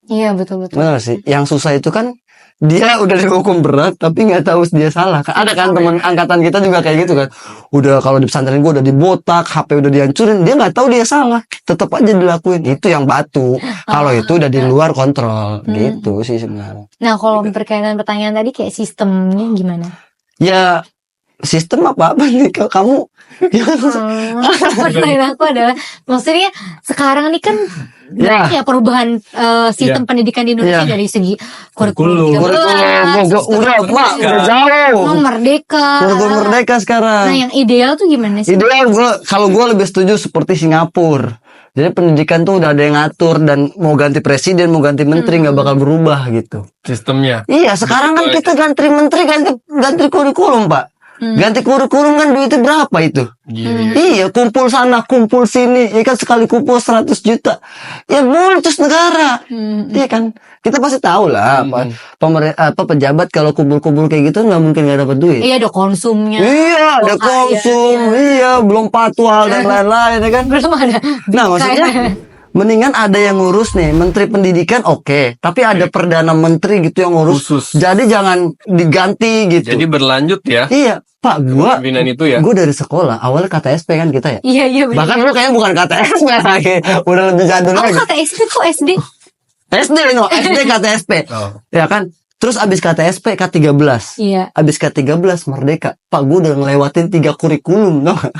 Iya, betul. Benar sih. Yang susah itu kan dia udah dihukum berat tapi nggak tahu dia salah. Ada kan teman angkatan kita juga kayak gitu kan. Udah kalau di pesantren gue udah dibotak, HP udah dihancurin, dia nggak tahu dia salah, tetap aja dilakuin. Itu yang batu. Kalau itu udah di luar kontrol, gitu sih sebenarnya. Nah, kalau berkaitan pertanyaan tadi kayak sistemnya gimana? Ya sistem apa nih kamu? Pertanyaan aku adalah, maksudnya sekarang nih kan Ya. ya perubahan sistem pendidikan di Indonesia dari segi Kurikulum. kurikulum 13, Udah jauh. merdeka. Kurikulum merdeka sekarang. Nah, yang ideal tuh gimana sih? Ideal kalau gue lebih setuju seperti Singapura. Jadi pendidikan tuh udah ada yang ngatur dan mau ganti presiden, mau ganti menteri nggak bakal berubah gitu. Sistemnya. Iya, sekarang kan kita ganti menteri, ganti kurikulum, Pak. Ganti kurikulum kan duitnya berapa itu? Iya, kumpul sana, kumpul sini. Ya kan sekali kumpul 100 juta. Ya boncos negara. Iya kan? Kita pasti tahu lah pejabat kalau kumpul-kumpul kayak gitu nggak mungkin nggak dapat duit. Iya, ada konsumnya. Iya, ada konsum. Iya, belum patwal dan lain-lain ya kan. Belum ada. Nah, maksudnya mendingan ada yang ngurus nih, menteri pendidikan oke, tapi ada perdana menteri gitu yang ngurus. Khusus. Jadi jangan diganti gitu. Jadi berlanjut ya. Iya, Pak, gua Pimpinan itu ya. dari sekolah awalnya KTSP kan kita ya. Iya, benar. Bahkan lu kayaknya bukan KTSP lagi, udah lebih jadul Aku lagi. kata SD kok SD. SD KTSP. Oh. Ya kan? Terus abis KTSP K13. Iya. Abis K13 merdeka. Pak, gue udah ngelewatin 3 kurikulum, tau gak?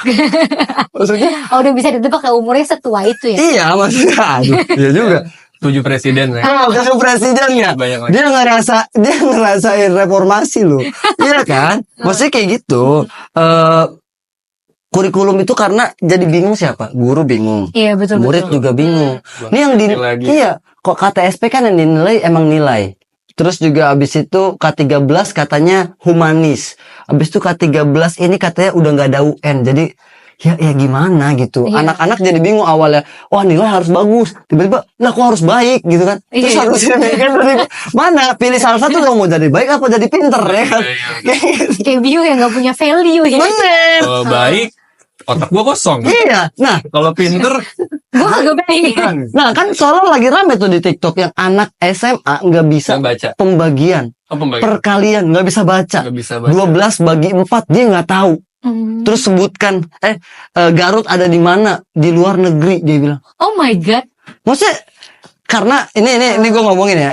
Maksudnya? Oh, udah bisa ditebak ya umurnya setua itu ya. Iya, maksudnya. Aduh, iya juga. 7 presiden ya. Kalau presiden ya, Banyak lagi. dia ngerasain reformasi loh. Iya kan? Maksudnya kayak gitu. Kurikulum itu karena jadi bingung siapa? Guru bingung. Iya, betul. Murid juga bingung. Ini yang Lagi. iya, kok KTSP kan yang dinilai emang nilai. Terus juga abis itu K13 katanya humanis. Abis itu K13 ini katanya udah nggak ada UN. Jadi ya gimana gitu. Iya. Anak-anak jadi bingung awalnya. Wah, nilai harus bagus. Tiba-tiba, lah kok harus baik gitu kan. Terus Iya. harus kan mana pilih salah satu dong, mau jadi baik apa jadi pinter ya kan. Kayak bio yang nggak punya value ya. Bener. Kalau baik, otak gua kosong. Iya. Nah, Kalau pinter, Gue agak baik. nah kan soalnya lagi rame tuh di TikTok yang anak SMA nggak bisa Nggak baca. pembagian. Pembagian. Perkalian nggak bisa baca. Nggak bisa baca. 12 bagi 4 dia nggak tahu. Terus sebutkan Garut ada di mana, di luar negeri dia bilang. Oh my god. Maksudnya karena ini gue ngomongin ya.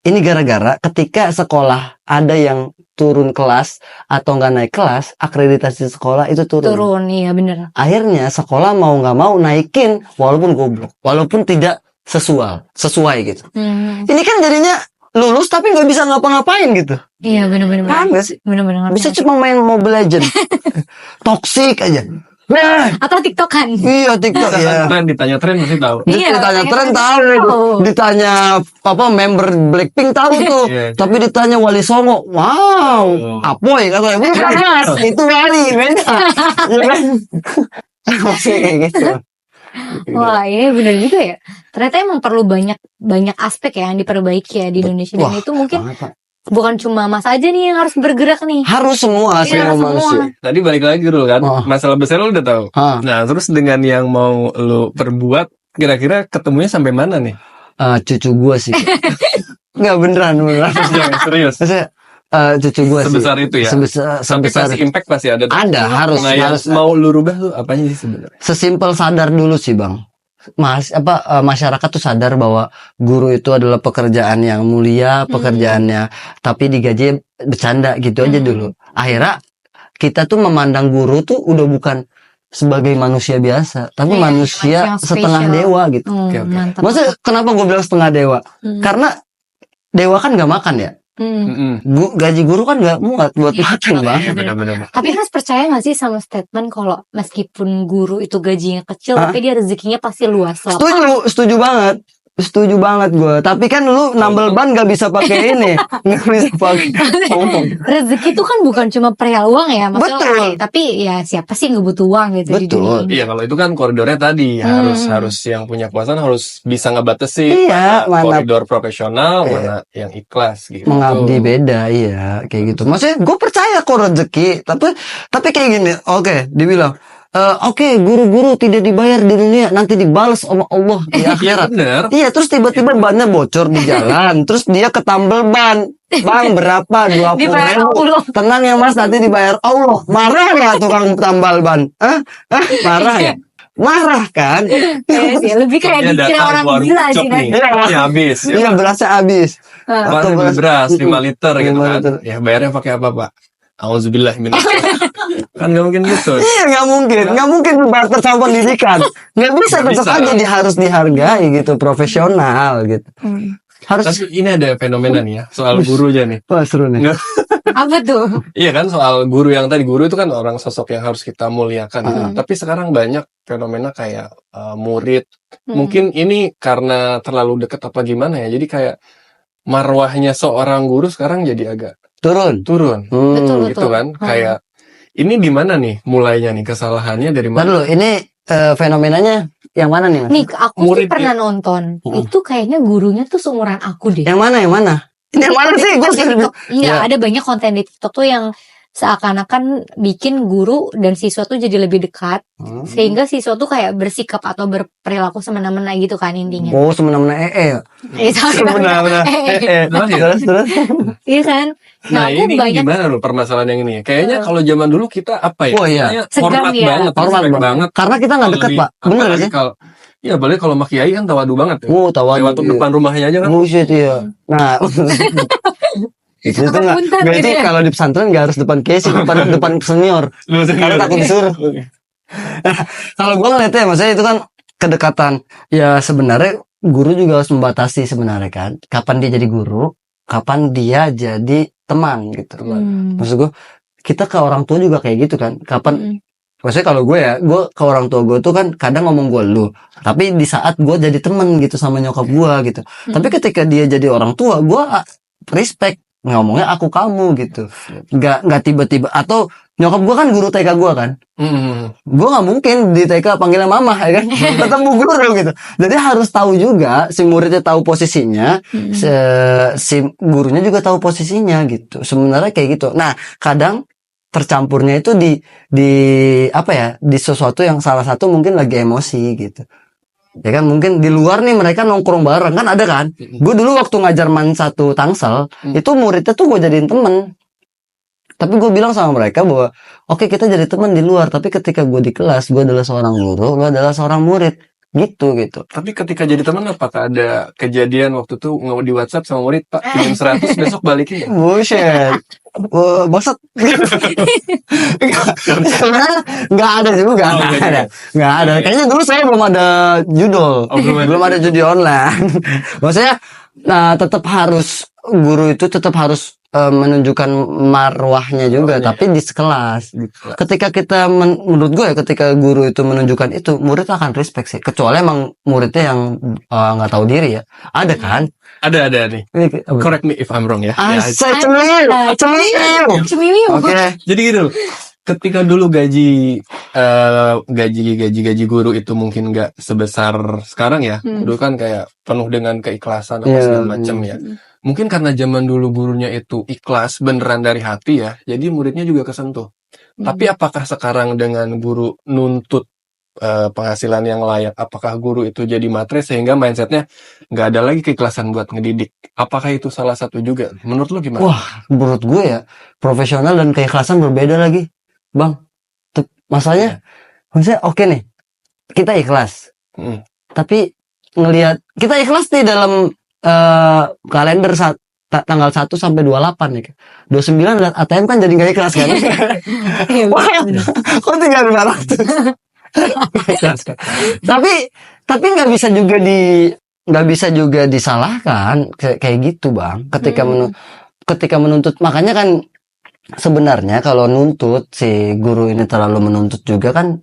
Ini gara-gara ketika sekolah ada yang turun kelas atau nggak naik kelas, akreditasi sekolah itu turun. Iya bener. Akhirnya sekolah mau nggak mau naikin walaupun goblok, walaupun tidak sesuai gitu. Ini kan jadinya lulus tapi nggak bisa ngapa-ngapain gitu. Iya bener-bener. Paham gak sih? Bener-bener. Bisa cuma main Mobile Legend. Toxic aja. Atau TikTokan. Iya, TikTok ya. Ditanya tren masih tahu. Iya, Ditanya makanya tren kan tahu, tahu. ditanya member Blackpink tahu tuh. Iya. Tapi ditanya Wali Songo, wow, apoy katanya. Bukan Mas, itu Wali beda. Iya kan? Masih kayak gitu. Wah, ini bener juga ya. Ternyata emang perlu banyak aspek ya yang diperbaiki ya di Indonesia. Dan Wah, itu mungkin banget, Pak. bukan cuma Mas aja nih yang harus bergerak nih. Harus semua Iya, semua semua. manusia. Tadi balik lagi dulu kan, Oh. masalah besar lu udah tahu. Ah. Nah, terus dengan yang mau lu perbuat, kira-kira ketemunya sampai mana nih? Cucu gua sih. Nggak beneran. Serius. Maksudnya cucu gua sih. Sebesar itu ya? Sampai sebesar pasti impact pasti ada. ada harus Nah, yang harus mau lu rubah tuh apanya sih sebenarnya? sesimpel sadar dulu sih, Bang. masyarakat tuh sadar bahwa guru itu adalah pekerjaan yang mulia, pekerjaannya tapi digaji bercanda gitu aja dulu. Akhirnya kita tuh memandang guru tuh udah bukan sebagai manusia biasa, tapi manusia yang setengah spesial. dewa gitu. Oke. Mantap. Maksudnya kenapa gue bilang setengah dewa? Karena dewa kan gak makan ya. Gaji guru kan gak muat buat makan bang. Iya, benar-benar. Tapi Mas percaya gak sih sama statement kalau meskipun guru itu gajinya kecil, tapi dia rezekinya pasti luas lah. Setuju banget gue. Tapi kan lu nambel ban gak bisa pakai ini, gak bisa pakai. Rezeki itu kan bukan cuma perihal uang ya, maksudnya. Betul. Tapi ya siapa sih nggak butuh uang gitu di Betul. dunia ini. Iya, kalau itu kan koridornya tadi harus yang punya kuasa harus bisa ngebatasi Iya, mana mana- koridor profesional, mana yang ikhlas gitu. Mengabdi beda, iya kayak gitu. Maksudnya gue percaya kok rezeki, tapi kayak gini. Oke, dibilang. Oke, guru-guru tidak dibayar di dunia, nanti dibalas sama Allah di Iya akhirat. bener. Iya, terus tiba-tiba bannya bocor di jalan, terus dia ketambel ban. Bang, berapa? 20.000. Dibayar Allah. Tenang ya mas, nanti dibayar Allah. Marah nggak tukang tambal ban? Marah ya? Marah kan? Ya, lebih kayak Ini dikira datang orang warung gila cok sih nih. nanti. Ini habis. Iya, berasnya habis. Atau beras- beras 5 liter gitu 5 kan. liter. Ya bayarnya pakai apa, Pak? Auzubillah min kan gak mungkin gitu. Iya, nggak mungkin bayar sama pendidikan. Nggak bisa, Nggak tetap bisa. aja harus dihargai gitu, profesional gitu. Harus. Tapi ini ada fenomena nih ya, soal guru aja nih. Wah, seru nih. Nggak, Apa tuh? iya kan soal guru yang tadi, guru itu kan orang sosok yang harus kita muliakan gitu. Tapi sekarang banyak fenomena kayak murid. Mungkin ini karena terlalu deket apa gimana ya. Jadi kayak marwahnya seorang guru sekarang jadi agak Turun. Betul. gitu kan. Kayak ini di mana nih mulainya nih, kesalahannya dari Ntar mana? dulu, ini fenomenanya yang mana nih mas? Nih, aku sih Muridnya. pernah nonton. Itu kayaknya gurunya tuh seumuran aku deh. Yang mana? Ini yang mana sih? Gue Konten TikTok. Enggak, Ya. ada banyak konten di TikTok tuh yang seakan-akan bikin guru dan siswa tuh jadi lebih dekat, sehingga siswa tuh kayak bersikap atau berperilaku semena-mena gitu kan intinya. Oh, semena-mena ya. Semena-mena. Terus. Iya kan? Nah, aku ini gimana loh permasalahan yang ini? Kayaknya kalau zaman dulu kita apa ya? Oh, iya. Kayaknya Segan hormat ya. banget, Hormat respect banget. Karena kita nggak dekat pak. Bener Apalagi sih. kalau ya boleh kalau sama kiai kan tawadu banget ya. Tawadu. Lewat depan rumahnya aja kan. Buset ya. Nah. Itu tuh nggak. Punten Berarti gitu ya. kalau di pesantren nggak harus depan kiai sih, depan senior. Karena takut disuruh. Kalau gue ngeliatnya, maksudnya itu kan kedekatan. Ya sebenarnya guru juga harus membatasi sebenarnya kan. Kapan dia jadi guru, kapan dia jadi teman gitu. Maksud gue, kita ke orang tua juga kayak gitu kan. Kapan, maksudnya kalau gue ya, gue ke orang tua gue tuh kan kadang ngomong gue lu. Tapi di saat gue jadi temen gitu sama nyokap gue gitu. Tapi ketika dia jadi orang tua, gue respect. Ngomongnya aku kamu gitu. Nggak tiba-tiba. Atau nyokap gue kan guru TK gue kan. Gue nggak mungkin di TK panggilnya mama ya kan. Tetap bu guru gitu. Jadi harus tahu juga, si muridnya tahu posisinya, si gurunya juga tahu posisinya gitu. Sebenarnya kayak gitu. Nah, kadang tercampurnya itu di apa ya, di sesuatu yang salah satu mungkin lagi emosi gitu. Ya kan, mungkin di luar nih mereka nongkrong bareng kan, ada kan. Gue dulu waktu ngajar man 1 Tangsel, itu muridnya tuh gue jadiin temen. Tapi gue bilang sama mereka bahwa oke, kita jadi teman di luar, tapi ketika gue di kelas, gue adalah seorang guru, lo adalah seorang murid. Gitu. Tapi ketika jadi teman, apakah ada kejadian waktu itu di WhatsApp sama murid, Pak, pinjam 100 besok balikin ya? Buset. Maksud nggak ada juga, Oh, nggak ada. Kayaknya dulu saya belum ada judul, Oh, belum ada. judi online. Maksudnya, nah, tetap harus guru itu tetap harus menunjukkan marwahnya juga, tapi di sekelas. Ketika kita menurut gue ya, ketika guru itu menunjukkan itu, murid akan respect sih. Kecuali emang muridnya yang nggak tahu diri ya, ada kan? Ada nih. Correct me if I'm wrong ya. Ya, Cemil. Oke. jadi gitu loh. Ketika dulu gaji guru itu mungkin nggak sebesar sekarang ya. Dulu kan kayak penuh dengan keikhlasan apa segala macam ya. Mungkin karena zaman dulu gurunya itu ikhlas beneran dari hati ya. Jadi muridnya juga kesentuh. Tapi apakah sekarang dengan guru nuntut penghasilan yang layak, apakah guru itu jadi matre sehingga mindsetnya nggak ada lagi keikhlasan buat ngedidik? Apakah itu salah satu juga? Menurut lo gimana? Wah, menurut gue ya, profesional dan keikhlasan berbeda lagi, Bang. Masalahnya, maksudnya oke nih, kita ikhlas. tapi ngelihat kita ikhlas di dalam kalender tanggal 1 sampai 28 nih. 29 lihat ATM kan jadi gak ikhlas kan. Iya, Wah, bener. kok tinggal 500. Ikhlas kan. Tapi nggak bisa juga disalahkan kayak gitu, Bang. Ketika menuntut, makanya kan sebenarnya kalau nuntut si guru ini terlalu menuntut juga kan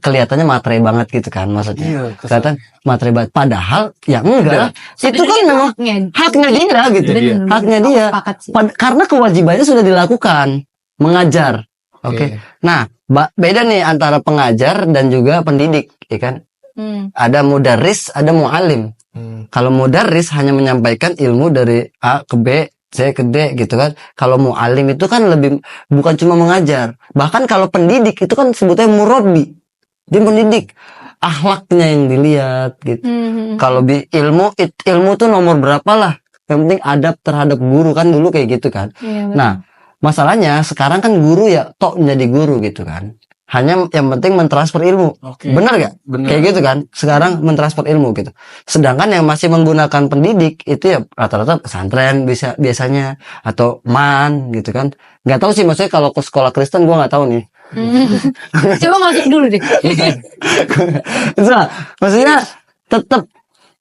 kelihatannya materai banget gitu kan, maksudnya. Iya, Kelihatan materai banget, padahal ya enggak. Itu kan memang haknya dia gitu. Iya. Haknya dia. Sepakat sih. Karena kewajibannya sudah dilakukan, mengajar. Oke. Nah, beda nih antara pengajar dan juga pendidik, ya kan? Ada mudarris, ada muallim. Kalau mudarris hanya menyampaikan ilmu dari A ke B, C ke D gitu kan. Kalau muallim itu kan lebih bukan cuma mengajar. Bahkan kalau pendidik itu kan sebutnya murabbi. Dia mendidik, akhlaknya yang dilihat gitu. Kalau ilmu tuh nomor berapa lah. Yang penting adab terhadap guru kan dulu kayak gitu kan. Iya, Nah, masalahnya sekarang kan guru ya tok menjadi guru gitu kan. Hanya yang penting mentransfer ilmu. Benar gak? Benar. Kayak gitu kan. Sekarang mentransfer ilmu gitu. Sedangkan yang masih menggunakan pendidik itu ya rata-rata pesantren biasanya atau man gitu kan. Nggak tahu sih, maksudnya kalau ke sekolah Kristen gua nggak tahu nih. Coba masuk dulu deh. Nah, maksudnya tetap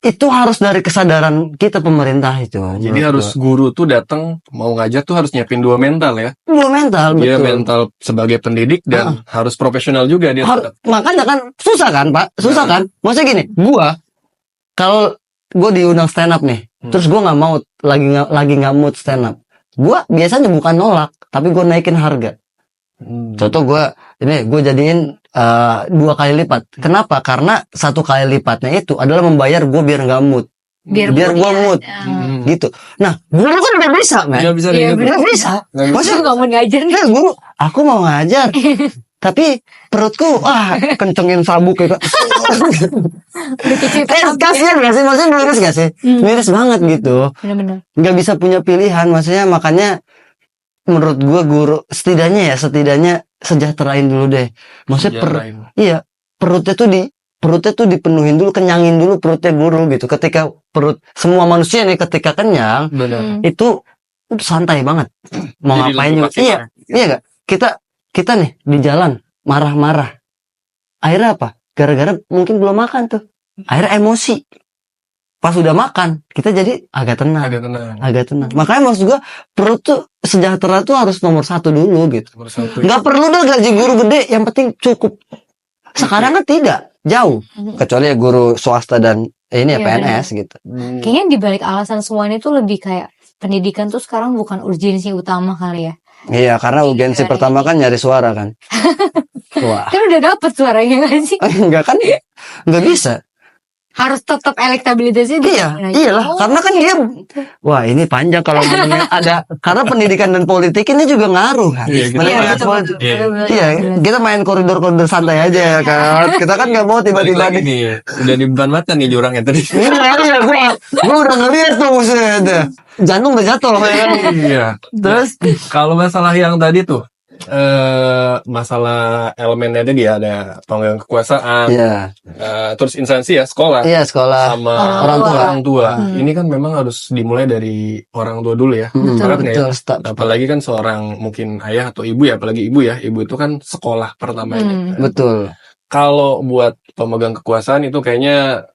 itu harus dari kesadaran kita pemerintah itu. Jadi harus guru tuh datang mau ngajar tuh harus nyiapin 2 mental ya. Dua mental, Dia betul. mental sebagai pendidik dan harus profesional juga dia. Makanya kan susah kan, Pak? Susah kan? Maksudnya gini, kalau gua diundang stand up nih, terus gua nggak mau lagi nggak mood stand up. Gua biasanya bukan nolak, tapi gua naikin harga. Contoh gue jadiin 2 kali lipat. Kenapa? Karena 1 kali lipatnya itu adalah membayar gue biar nggak mood, biar gue mood, gitu. Nah, guru kan udah bisa, man. Nggak bisa Iya, gitu. bener. Nggak bisa. Maksudnya nggak mau ngajar nih. Guru, aku mau ngajar, tapi perutku kencengin sabuk kayak. Kasian gak sih? Maksudnya miris gak sih? Miris banget gitu. Bener-bener. Nggak bisa punya pilihan, maksudnya makanya. Menurut gua guru setidaknya sejahterain dulu deh. Maksudnya perutnya tuh dipenuhin dulu, kenyangin dulu perutnya guru gitu. Ketika semua manusia nih ketika kenyang, itu santai banget. Mau Jadi ngapain juga. Iya gak? Kita nih di jalan marah-marah. Akhirnya apa? Gara-gara mungkin belum makan tuh. Akhirnya emosi. Pas udah makan, kita jadi agak tenang. Makanya maksud gua perut tuh sejahtera tuh harus nomor 1 dulu gitu. Nggak perlu deh gaji guru gede, yang penting cukup. Sekarang kan tidak, jauh. Kecuali ya guru swasta dan PNS gitu. Kayaknya dibalik alasan semua ini tuh lebih kayak pendidikan tuh sekarang bukan urgensi utama kali ya. Iya, karena urgensi pertama kan nyari suara kan. Wah. Kan udah dapet suaranya kan sih. Enggak kan? Nggak bisa. Harus tetap elektabilitasnya. Iyalah, karena kan dia ini panjang kalau ngomongnya ada, karena pendidikan dan politik ini juga ngaruh kan. Kita main koridor-koridor santai aja ya kan. Kita kan nggak mau tiba-tiba nih udah di beban mata nih jurangnya tadi. Iya, gua udah ngeliat tuh buset. Jantung udah jatuh loh ya kan. Iya. Terus kalau masalah yang tadi tuh masalah elemennya tadi ada pemegang kekuasaan, terus instansi ya sekolah, sama orang tua. Ini kan memang harus dimulai dari orang tua dulu ya. Betul. Apalagi kan seorang mungkin ayah atau ibu ya, apalagi ibu itu kan sekolah pertamanya. Betul. Kalau buat pemegang kekuasaan itu kayaknya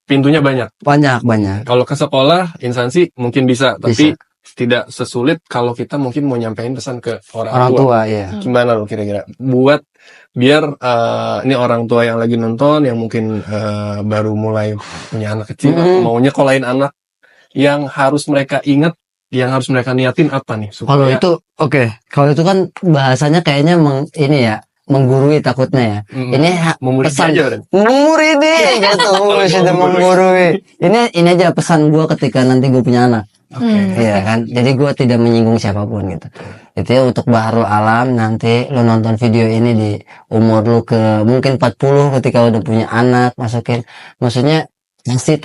pintunya banyak. Kalau ke sekolah instansi mungkin bisa, tapi tidak sesulit kalau kita mungkin mau nyampein pesan ke orang tua. Gimana lo kira-kira buat biar ini orang tua yang lagi nonton yang mungkin baru mulai punya anak kecil, mau nyekolahin anak, yang harus mereka ingat, yang harus mereka niatin apa nih? Kalau itu kalau itu kan bahasanya kayaknya menggurui takutnya ya. Ini pesan menggurui gitu. Sudah menggurui. Ini aja pesan gua ketika nanti gue punya anak. Iya kan, jadi gue tidak menyinggung siapapun gitu. Itu ya untuk bahrul alam, nanti lu nonton video ini di umur lu ke mungkin 40 ketika udah punya anak, maksudnya pasti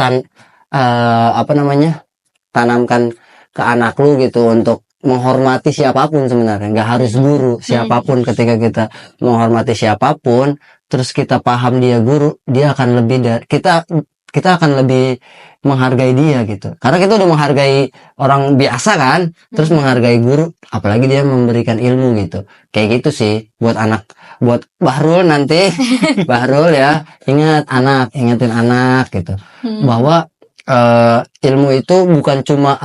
tanamkan ke anak lu gitu untuk menghormati siapapun sebenarnya, nggak harus guru, siapapun. Ketika kita menghormati siapapun, terus kita paham dia guru, dia akan lebih dari kita akan lebih menghargai dia gitu. Karena kita udah menghargai orang biasa kan, terus menghargai guru, apalagi dia memberikan ilmu gitu. Kayak gitu sih buat Bahrul nanti, Bahrul ya, ingetin anak gitu. Bahwa ilmu itu bukan cuma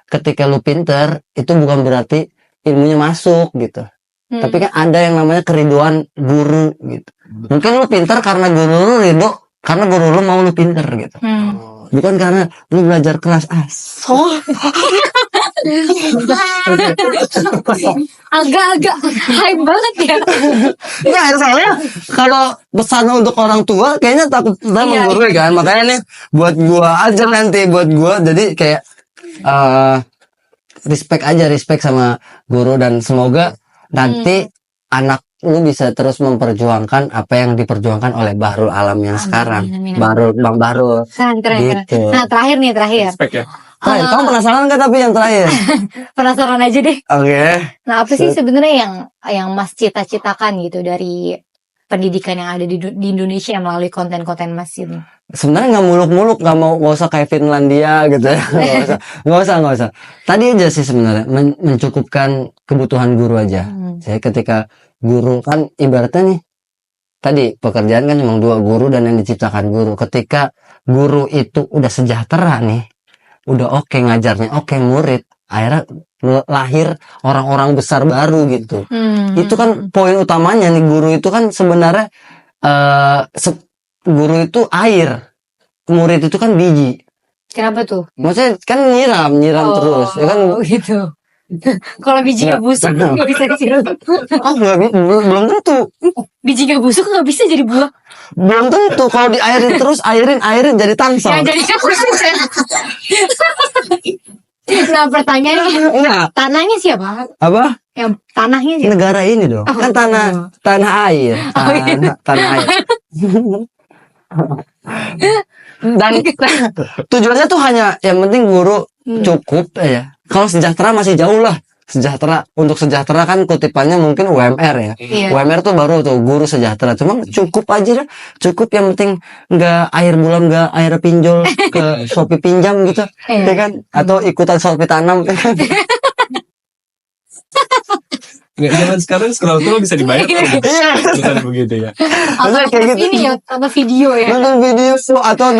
ketika lu pinter, itu bukan berarti ilmunya masuk gitu. Tapi kan ada yang namanya keriduan guru gitu. Mungkin lu pinter karena guru lu ridho, karena guru lu mau lu pinter gitu. Bukan karena lu belajar keras. Agak-agak hype banget ya. Ya soalnya kalau pesan untuk orang tua kayaknya takut sama guru kan. Makanya nih buat gua aja nanti, buat gua jadi kayak respect sama guru, dan semoga nanti anak lu bisa terus memperjuangkan apa yang diperjuangkan oleh Bahrul Alam yang sekarang. Bang Bahrul. Keren. Gitu. Nah, terakhir. Respect ya. Kamu penasaran nggak tapi yang terakhir? Penasaran aja deh. Oke. Nah, apa sih sebenarnya yang Mas cita-citakan gitu dari pendidikan yang ada di Indonesia melalui konten-konten Mas ini? Sebenarnya nggak muluk-muluk, nggak usah kayak Finlandia gitu ya. Nggak usah. Tadi aja sih sebenarnya mencukupkan kebutuhan guru aja. Saya ketika guru kan ibaratnya nih, tadi pekerjaan kan cuma 2, guru dan yang diciptakan guru. Ketika guru itu udah sejahtera nih, udah oke ngajarnya, oke murid, akhirnya lahir orang-orang besar baru gitu. Itu kan poin utamanya nih, guru itu kan sebenarnya guru itu air, murid itu kan biji. Kenapa tuh? Maksudnya kan nyiram terus, ya kan? Gitu. Kalau bijinya busuk nggak bisa disiram. Belum tentu. Bijinya busuk nggak bisa jadi buah. Belum tentu. Kalau diairin terus, airin jadi tangsel. Ya jadi Nah, pertanyaannya, tanahnya siapa? Apa? Yang tanahnya siapa? Negara ini dong. Kan tanah air. Tanah air. Dan tujuannya tuh hanya yang penting guru cukup ya. Kalau sejahtera masih jauh lah. Untuk sejahtera kan kutipannya mungkin UMR ya. Iya. UMR tuh baru tuh guru sejahtera. Cuma cukup aja dah. Cukup yang penting nggak air bulan, nggak air pinjol ke Shopee pinjam gitu, ya kan? Atau ikutan Shopee tanam. Nggak, zaman sekarang scroll bisa dibayar kan? Bukan begitu ya. Maksudnya kayak gitu. Ini ya, apa video ya? Nonton video atau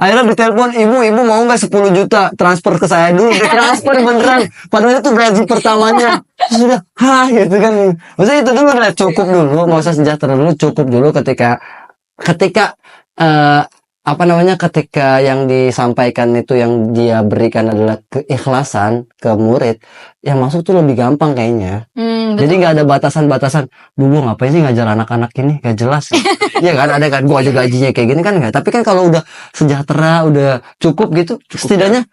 akhirnya ditelepon, ibu mau nggak 10 juta transfer ke saya dulu, transfer beneran, padahal itu gaji pertamanya. Sudah gitu kan. Maksudnya itu dulu lah, cukup dulu, nggak usah sejahtera dulu, cukup dulu ketika ketika yang disampaikan itu, yang dia berikan adalah keikhlasan ke murid, yang masuk tuh lebih gampang kayaknya. Jadi nggak ada batasan-batasan, Bu ngapain sih ngajar anak-anak ini, gak jelas. Iya kan, ada kan, gua aja gajinya kayak gini kan nggak. Tapi kan kalau udah sejahtera, udah cukup gitu, setidaknya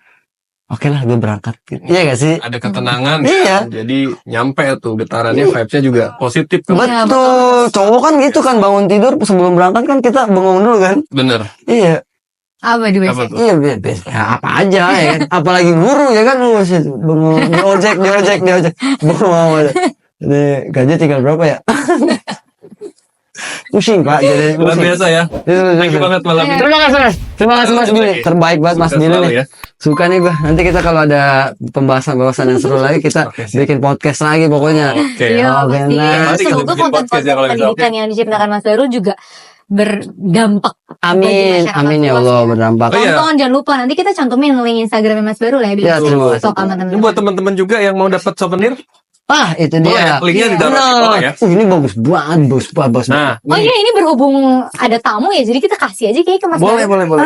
oke lah gue berangkat. Iya gak sih? Ada ketenangan. Iya. Jadi nyampe tuh getarannya, vibes-nya juga positif. Betul. Cowok kan gitu kan, bangun tidur sebelum berangkat kan kita bengong dulu kan. Bener. Iya. Apa di WC? Iya, apa aja ya kan. Apalagi guru ya kan, bengong di ojek. Bengong aja. Jadi gaji tinggal berapa ya? Pusing Pak, jadi Luar biasa ya. Thank you banget malam ini. Terima kasih Mas Billy. Terbaik banget Mas Billy nih. Ya. Suka nih gua. Nanti kita kalau ada pembahasan yang seru lagi, kita bikin podcast lagi pokoknya. Oke. Iya, Oke, pasti. nah. Nanti kita Semoga bikin konten-konten podcast ya kalau gitu. pendidikan yang diciptakan Mas Darul juga berdampak. Amin, bagi masyarakat amin ya luas Allah, berdampak. Oh, iya. Tonton, jangan lupa nanti kita cantumin link Instagramnya Mas Darul ya, biar Ya, terima kasih. stok sama Ini teman-teman. buat teman-teman juga yang mau dapat souvenir, Ah, itu boleh dia. linknya ditaruh di bawah ya. Ini bagus banget, bagus. Nah, Oh iya, ini berhubung ada tamu ya, jadi kita kasih aja kayak ke Mas boleh. Darul.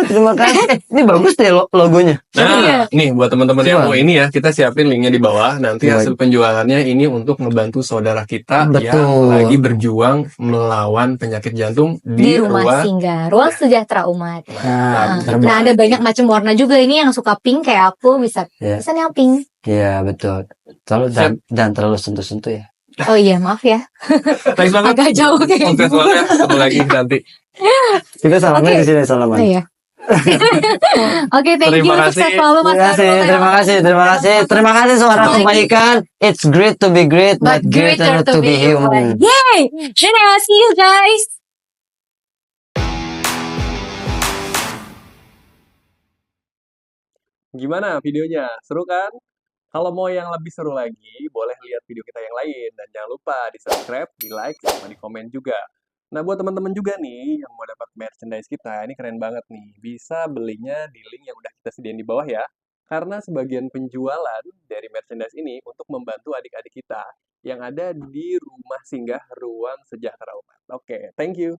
Terima kasih. Ini bagus deh logonya. Nah, nih buat teman-teman yang Coba. mau ini ya, kita siapin linknya di bawah. Nanti Coba. hasil penjualannya ini untuk ngebantu saudara kita Betul. yang lagi berjuang melawan penyakit jantung Di rumah singgah, ruang sejahtera umat. Nah, Nah, ada banyak macam warna juga. Ini yang suka pink kayak aku bisa Iya. pesan yang pink. Iya, betul. Dan terlalu sentuh-sentuh ya. Oh iya, maaf ya. Thanks banget. Agak jauh kayak Podcast gitu. soalnya ketemu lagi nanti. Kita salaman Oke. di sini salaman. Oh iya. Oke, thank you. Terima Sukses kasih. selalu Mas Arul. Terima kasih suara kebaikan. It's great to be great, but greater to be human. Yay! Dadah, see you guys. Gimana videonya? Seru kan? Kalau mau yang lebih seru lagi, boleh lihat video kita yang lain. Dan jangan lupa di-subscribe, di-like, sama di-komen juga. Nah, buat teman-teman juga nih yang mau dapat merchandise kita, ini keren banget nih. Bisa belinya di link yang udah kita sediain di bawah ya. Karena sebagian penjualan dari merchandise ini untuk membantu adik-adik kita yang ada di rumah singgah Ruang Sejahtera Umat. Oke, thank you.